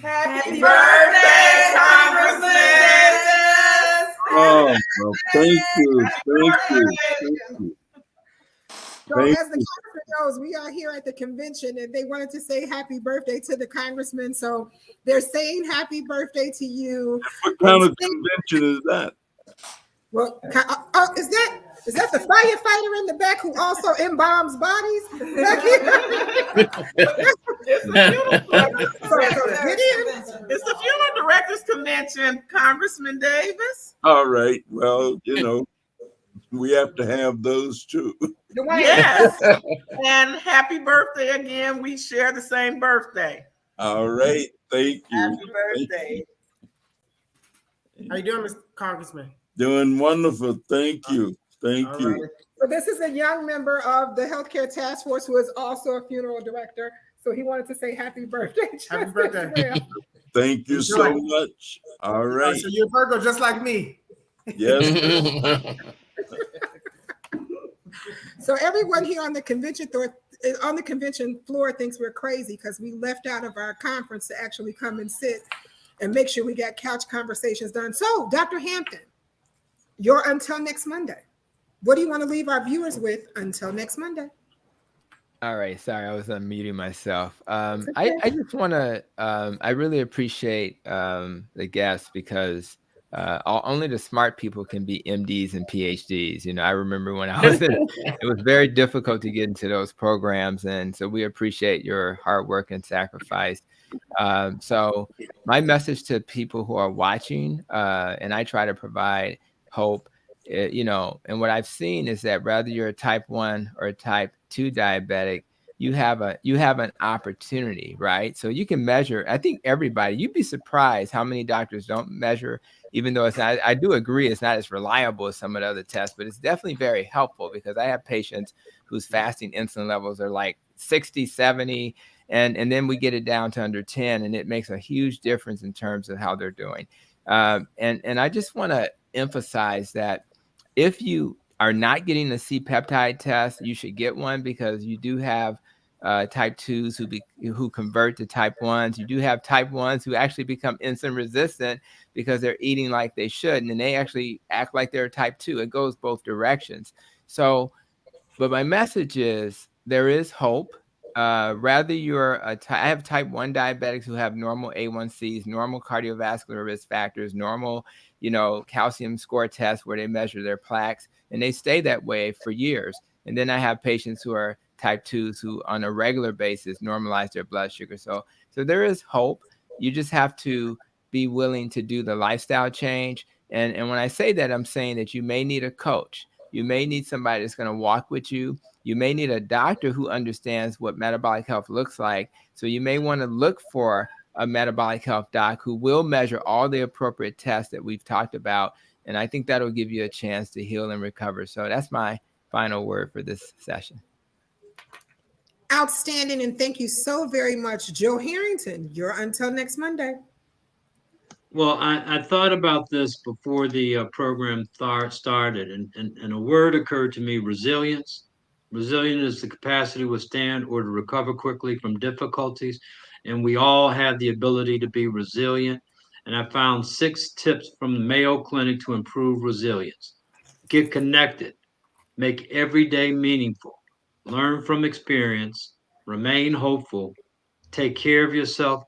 Happy birthday, Congressman Davis! Oh, well, thank you. Thank you. Thank you. So Thank as the you. congressman knows, we are here at the convention and they wanted to say happy birthday to the congressman. So they're saying happy birthday to you. What kind of convention is that? Well, is that the firefighter in the back who also embalms bodies? Back It's the Funeral Directors Convention, Congressman Davis. All right. Well, we have to have those too. Yes. And happy birthday again. We share the same birthday. All right. Thank you. Happy birthday. How you doing, Mr. Congressman? Doing wonderful. Thank you. Thank All you. right. So this is a young member of the healthcare task force who is also a funeral director. So he wanted to say happy birthday. Happy birthday. Thank you so much. All right. So you're a Virgo just like me. Yes. So everyone here on the convention floor thinks we're crazy because we left out of our conference to actually come and sit and make sure we got couch conversations done. So Dr. Hampton, you're until next Monday. What do you want to leave our viewers with until next Monday? All right. Sorry, I was unmuting myself. I just want to, I really appreciate the guests because only the smart people can be MDs and PhDs. I remember when I was it was very difficult to get into those programs. And so we appreciate your hard work and sacrifice. So my message to people who are watching, and I try to provide hope, and what I've seen is that whether you're a type 1 or a type 2 diabetic, you have an opportunity, right? So you can measure. I think everybody, you'd be surprised how many doctors don't measure, even though it's not, I do agree it's not as reliable as some of the other tests, but it's definitely very helpful because I have patients whose fasting insulin levels are like 60, 70, and then we get it down to under 10, and it makes a huge difference in terms of how they're doing. And I just want to emphasize that if you are not getting a C-peptide test, you should get one because you do have type 2s who convert to type 1s. You do have type 1s who actually become insulin resistant because they're eating like they should, and they actually act like they're type 2. It goes both directions. So, but my message is there is hope. Rather you're I have type 1 diabetics who have normal A1Cs, normal cardiovascular risk factors, normal, calcium score tests where they measure their plaques, and they stay that way for years. And then I have patients who are type 2s who on a regular basis normalize their blood sugar. So there is hope. You just have to be willing to do the lifestyle change. And when I say that, I'm saying that you may need a coach. You may need somebody that's going to walk with you. You may need a doctor who understands what metabolic health looks like. So you may want to look for a metabolic health doc who will measure all the appropriate tests that we've talked about. And I think that'll give you a chance to heal and recover. So that's my final word for this session. Outstanding. And thank you so very much, Joe Harrington. You're until next Monday. Well, I thought about this before the program started, and a word occurred to me: resilience. Resilience is the capacity to withstand or to recover quickly from difficulties, and we all have the ability to be resilient. And I found 6 tips from the Mayo Clinic to improve resilience. Get connected, make every day meaningful, learn from experience, remain hopeful, take care of yourself,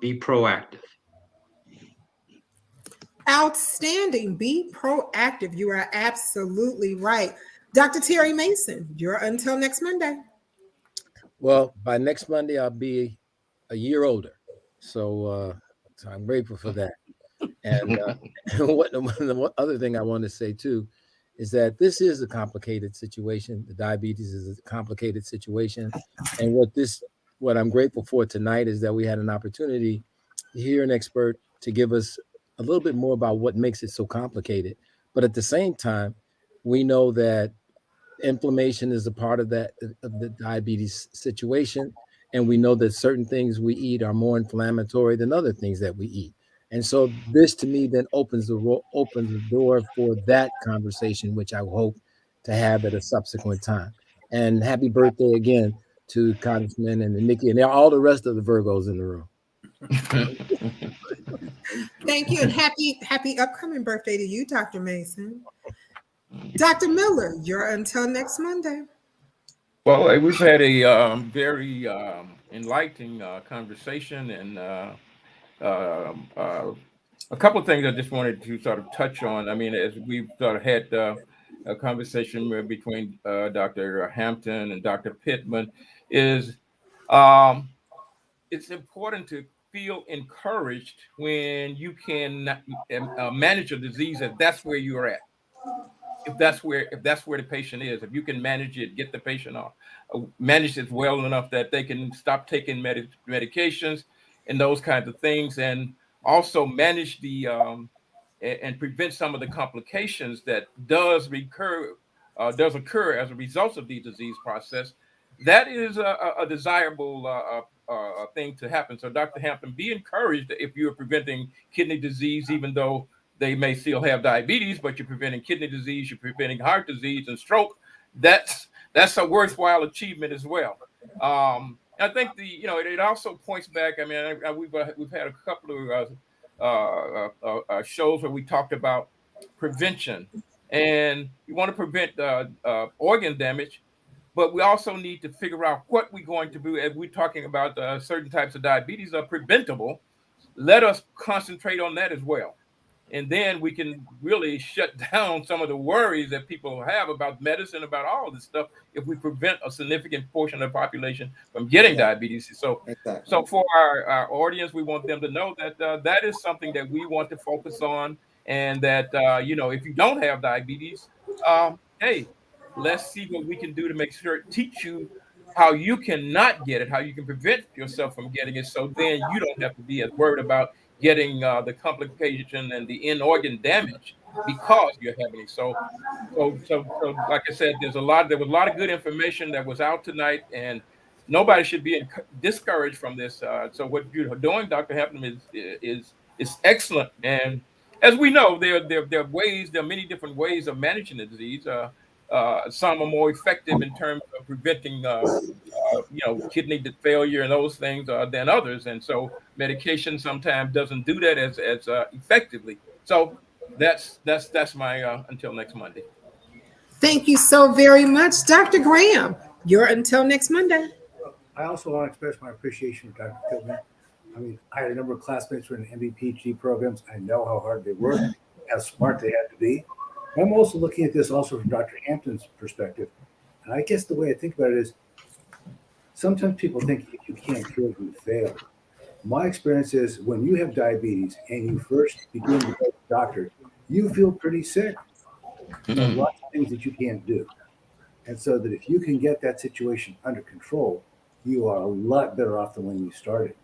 be proactive. Outstanding. Be proactive. You are absolutely right. Dr. Terry Mason, you're until next Monday. Well, by next Monday, I'll be a year older. So I'm grateful for that. And one other thing I want to say, too, is that this is a complicated situation. The diabetes is a complicated situation. And what I'm grateful for tonight is that we had an opportunity to hear an expert to give us a little bit more about what makes it so complicated. But at the same time, we know that inflammation is a part of the diabetes situation. And we know that certain things we eat are more inflammatory than other things that we eat. And so this, to me, then opens the door for that conversation, which I hope to have at a subsequent time. And happy birthday again to Congressman and Nikki and all the rest of the Virgos in the room. Thank you, and happy upcoming birthday to you, Dr. Mason. Dr. Miller, you're until next Monday. Well, we've had a very enlightening conversation, and a couple of things I just wanted to sort of touch on. I mean, as we've sort of had a conversation between Dr. Hampton and Dr. Pittman, is it's important to feel encouraged when you can manage a disease if that's where you're at. If that's where the patient is, if you can manage it, get the patient off, manage it well enough that they can stop taking medications and those kinds of things, and also manage the and prevent some of the complications that does occur as a result of the disease process. That is a desirable thing to happen. So, Dr. Hampton, be encouraged if you're preventing kidney disease, even though they may still have diabetes, but you're preventing kidney disease, you're preventing heart disease and stroke. That's a worthwhile achievement as well. I think it also points back. I mean, we've had a couple of shows where we talked about prevention, and you want to prevent organ damage, but we also need to figure out what we're going to do. As we're talking about certain types of diabetes are preventable, let us concentrate on that as well. And then we can really shut down some of the worries that people have about medicine, about all of this stuff, if we prevent a significant portion of the population from getting diabetes. So, so for our audience, we want them to know that that is something that we want to focus on, and that if you don't have diabetes, hey, let's see what we can do to make sure teach you how you cannot get it, how you can prevent yourself from getting it, so then you don't have to be as worried about getting the complication and the end organ damage because you're having it. So like I said, there was a lot of good information that was out tonight, and nobody should be discouraged from this. So what you're doing, Dr. Hampton, is excellent. And as we know, there are many different ways of managing the disease. Some are more effective in terms of preventing kidney failure and those things than others, and so medication sometimes doesn't do that as effectively. So that's my until next Monday. Thank you so very much, Dr. Graham. You're until next Monday. I also want to express my appreciation for Dr. Pittman. I mean, I had a number of classmates who were in MD, PhD programs. I know how hard they worked, how smart they had to be. I'm also looking at this also from Dr. Hampton's perspective. And I guess the way I think about it is sometimes people think if you can't cure it, you fail. My experience is when you have diabetes and you first begin to go to the doctor, you feel pretty sick. There are lots of things that you can't do. And so that if you can get that situation under control, you are a lot better off than when you started.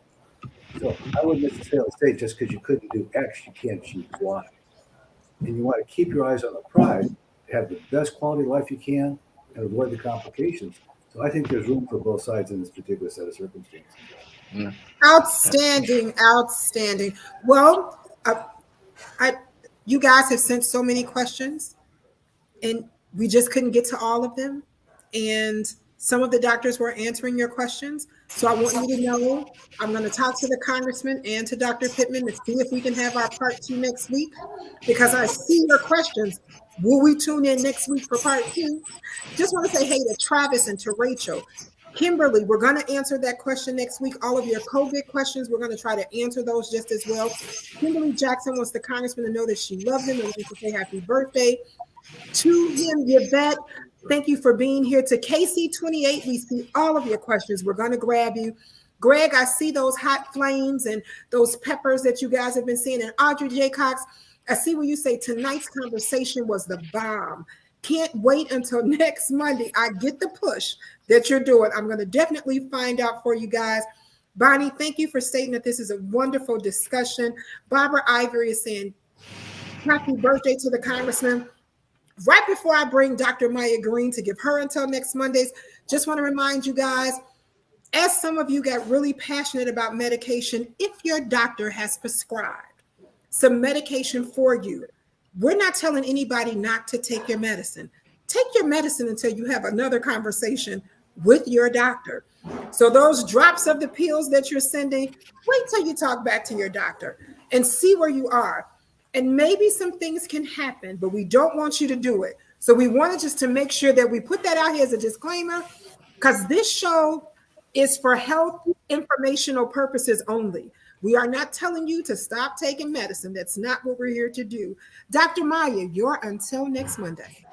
So I wouldn't necessarily say just because you couldn't do X, you can't achieve Y. And you want to keep your eyes on the prize, have the best quality life you can, and avoid the complications. So I think there's room for both sides in this particular set of circumstances. Yeah. Outstanding. Well, you guys have sent so many questions, and we just couldn't get to all of them. And some of the doctors were answering your questions. So I want you to know I'm going to talk to the congressman and to Dr. Pittman to see if we can have our part 2 next week, because I see your questions. Will we tune in next week for part 2? Just want to say hey to Travis and to Rachel. Kimberly, we're going to answer that question next week. All of your COVID questions, we're going to try to answer those just as well. Kimberly Jackson wants the congressman to know that she loves him and wants to say happy birthday to him. Yvette, thank you for being here. To KC28, we see all of your questions. We're going to grab you. Greg, I see those hot flames and those peppers that you guys have been seeing. And Audrey J. Cox, I see where you say tonight's conversation was the bomb. Can't wait until next Monday. I get the push that you're doing. I'm going to definitely find out for you guys. Bonnie, thank you for stating that this is a wonderful discussion. Barbara Ivory is saying happy birthday to the congressman. Right before I bring Dr. Maya Green to give her until next Mondays, just want to remind you guys, as some of you got really passionate about medication, if your doctor has prescribed some medication for you, we're not telling anybody not to take your medicine. Take your medicine until you have another conversation with your doctor. So those drops of the pills that you're sending, wait till you talk back to your doctor and see where you are. And maybe some things can happen, but we don't want you to do it. So we wanted just to make sure that we put that out here as a disclaimer, because this show is for health informational purposes only. We are not telling you to stop taking medicine. That's not what we're here to do. Dr. Maya, you're until next Monday.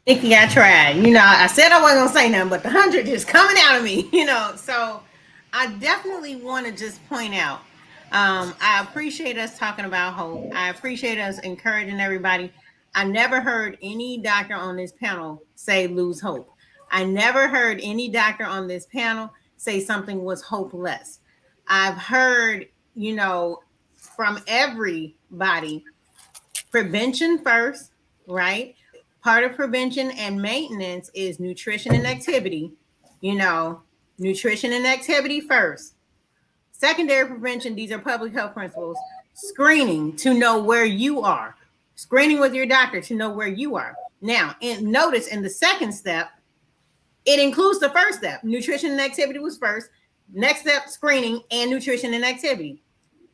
Nikki, I tried. I said I wasn't gonna say nothing, but the 100 is coming out of me. So I definitely want to just point out. I appreciate us talking about hope. I appreciate us encouraging everybody. I never heard any doctor on this panel say lose hope. I never heard any doctor on this panel say something was hopeless. I've heard, from everybody, prevention first, right? Part of prevention and maintenance is nutrition and activity. Nutrition and activity first. Secondary prevention, these are public health principles. Screening to know where you are. Screening with your doctor to know where you are. Now, notice in the second step, it includes the first step. Nutrition and activity was first. Next step, screening and nutrition and activity.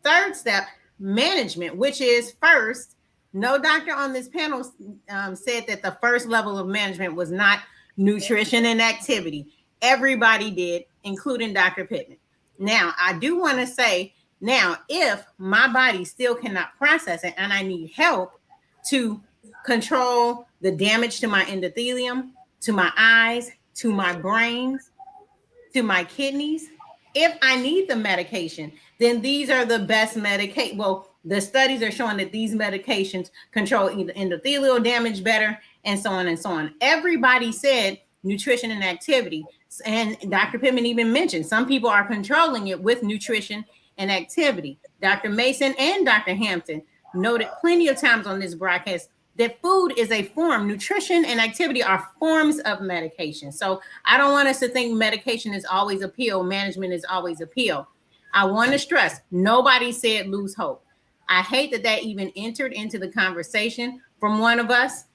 Third step, management, which is first. No doctor on this panel said that the first level of management was not nutrition and activity. Everybody did, including Dr. Pittman. Now, I do want to say, now, if my body still cannot process it and I need help to control the damage to my endothelium, to my eyes, to my brain, to my kidneys, if I need the medication, then these are the best medication. Well, the studies are showing that these medications control either endothelial damage better, and so on and so on. Everybody said nutrition and activity. And Dr. Pittman even mentioned some people are controlling it with nutrition and activity. Dr. Mason and Dr. Hampton noted plenty of times on this broadcast that food is a form. Nutrition and activity are forms of medication. So I don't want us to think medication is always a pill, management is always a pill. I want to stress, nobody said lose hope. I hate that even entered into the conversation from one of us.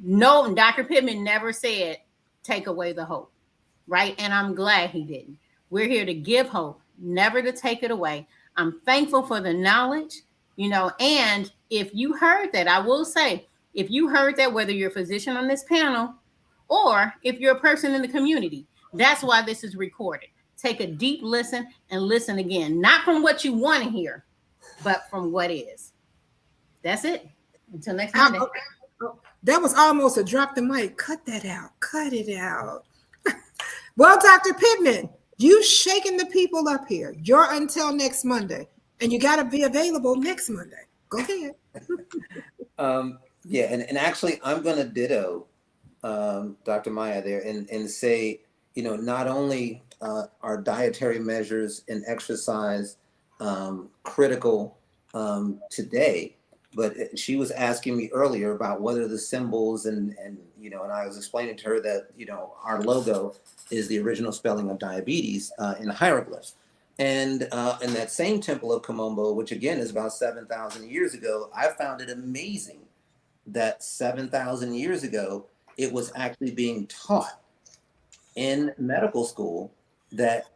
No, Dr. Pittman never said take away the hope, right? And I'm glad he didn't. We're here to give hope, never to take it away. I'm thankful for the knowledge, and if you heard that, I will say, if you heard that, whether you're a physician on this panel or if you're a person in the community, that's why this is recorded. Take a deep listen and listen again, not from what you want to hear, but from what is. That's it. Until next Monday. That was almost a drop the mic. Cut that out. Cut it out. Well, Dr. Pittman, you shaking the people up here. You're until next Monday, and you got to be available next Monday. Go ahead. Yeah, and actually, I'm going to ditto Dr. Maya there and say, not only are dietary measures and exercise critical today, but she was asking me earlier about what are the symbols and I was explaining to her that, our logo is the original spelling of diabetes in hieroglyphs. And in that same temple of Komombo, which again is about 7,000 years ago, I found it amazing that 7,000 years ago, it was actually being taught in medical school that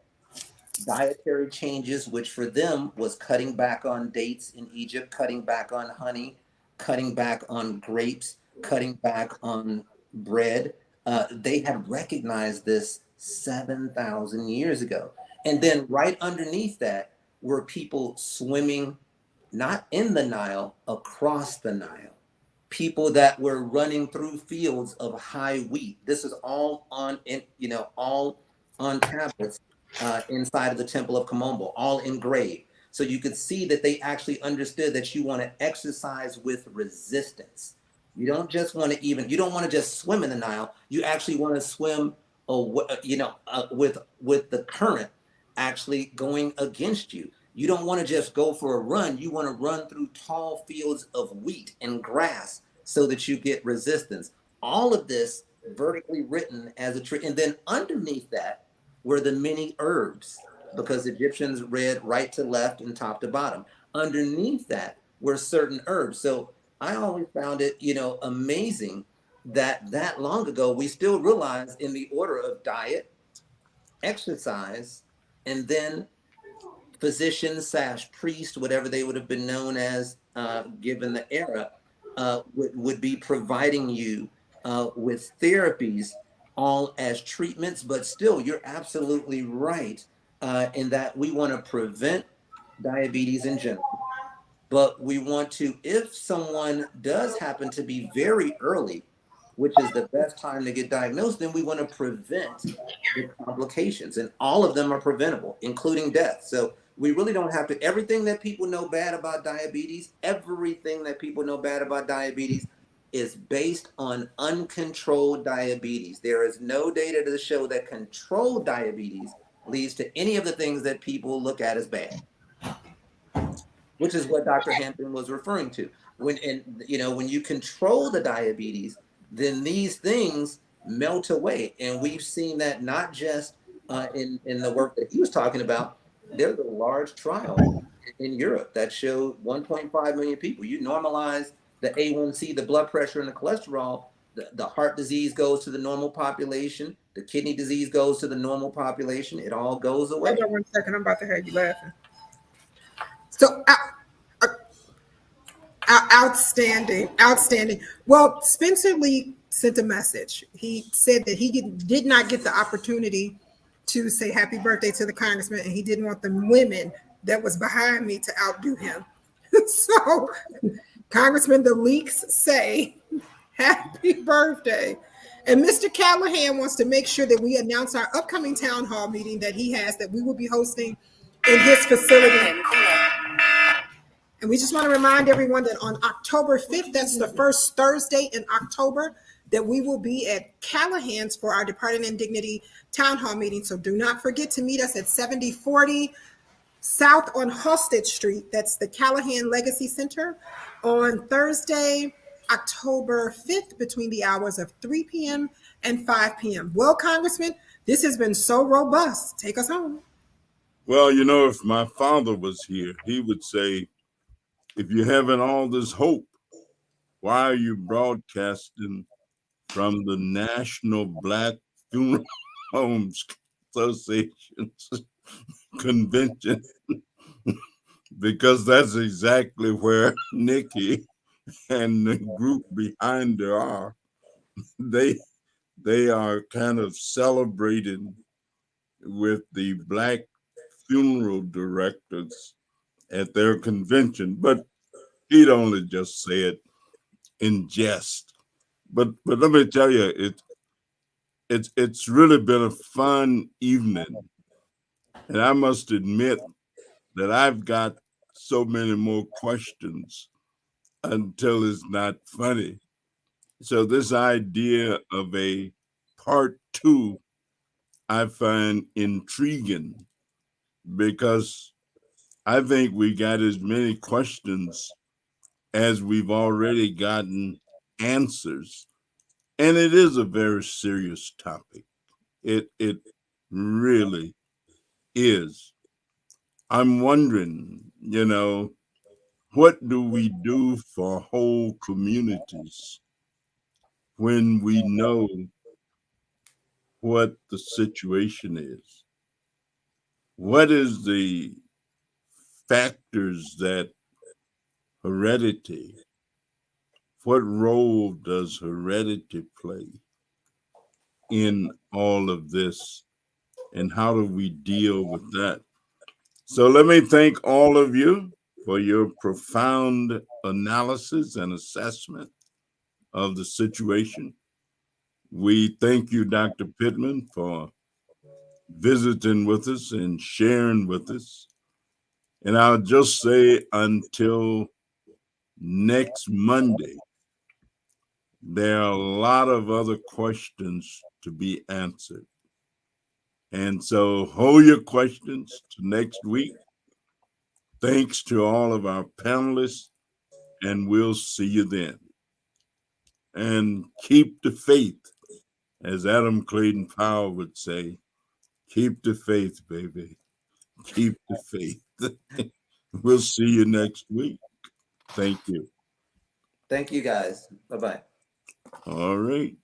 dietary changes, which for them was cutting back on dates in Egypt, cutting back on honey, cutting back on grapes, cutting back on bread. They had recognized this 7,000 years ago. And then right underneath that were people swimming, not in the Nile, across the Nile. People that were running through fields of high wheat. This is all on, all on tablets inside of the Temple of Komombo, all engraved. So you could see that they actually understood that you want to exercise with resistance. You don't just want to you don't want to just swim in the Nile. You actually want to swim, with the current actually going against you. You don't want to just go for a run. You want to run through tall fields of wheat and grass so that you get resistance. All of this vertically written as a tree. And then underneath that were the many herbs, because Egyptians read right to left and top to bottom. Underneath that were certain herbs. So I always found it, amazing that long ago, we still realize in the order of diet, exercise, and then physician / priest, whatever they would have been known as given the era, would be providing you with therapies all as treatments. But still, you're absolutely right in that we want to prevent diabetes in general. But we want to, if someone does happen to be very early, which is the best time to get diagnosed, then we want to prevent the complications. And all of them are preventable, including death. So we really don't have to, everything that people know bad about diabetes, everything that people know bad about diabetes is based on uncontrolled diabetes. There is no data to show that controlled diabetes leads to any of the things that people look at as bad, which is what Dr. Hampton was referring to. When you control the diabetes, then these things melt away. And we've seen that not just in the work that he was talking about. There's a large trial in Europe that showed 1.5 million people. You normalize the A1C, the blood pressure, and the cholesterol, the heart disease goes to the normal population, the kidney disease goes to the normal population. It all goes away. Hold on 1 second. I'm about to have you laughing. So outstanding. Well, Spencer Lee sent a message. He said that he did not get the opportunity to say happy birthday to the congressman, and he didn't want the women that was behind me to outdo him. So, Congressman, the leaks say happy birthday. And Mr. Callahan wants to make sure that we announce our upcoming town hall meeting that he has, that we will be hosting in his facility. And we just want to remind everyone that on October 5th, that's the first Thursday in October, that we will be at Callahan's for our Departing in Dignity Town Hall meeting. So do not forget to meet us at 7040 South on Halsted Street. That's the Callahan Legacy Center on Thursday, October 5th, between the hours of 3 p.m. and 5 p.m. Well, Congressman, this has been so robust. Take us home. Well, if my father was here, he would say, if you're having all this hope, why are you broadcasting from the National Black Funeral Homes Association's convention? Because that's exactly where Nikki and the group behind her are. They are kind of celebrating with the Black funeral directors at their convention, but he'd only just say it in jest. But let me tell you, it's really been a fun evening, and I must admit that I've got so many more questions until it's not funny. So this idea of a part 2, I find intriguing, because I think we got as many questions as we've already gotten answers. And it is a very serious topic. It really is. I'm wondering, what do we do for whole communities when we know what the situation is? What is the factors that heredity, what role does heredity play in all of this, and how do we deal with that? So let me thank all of you for your profound analysis and assessment of the situation. We thank you, Dr. Pittman, for visiting with us and sharing with us. And I'll just say, until next Monday, there are a lot of other questions to be answered. And so hold your questions to next week. Thanks to all of our panelists, and we'll see you then. And keep the faith, as Adam Clayton Powell would say. Keep the faith, baby. Keep the faith. We'll see you next week. Thank you. Thank you, guys. Bye-bye. All right.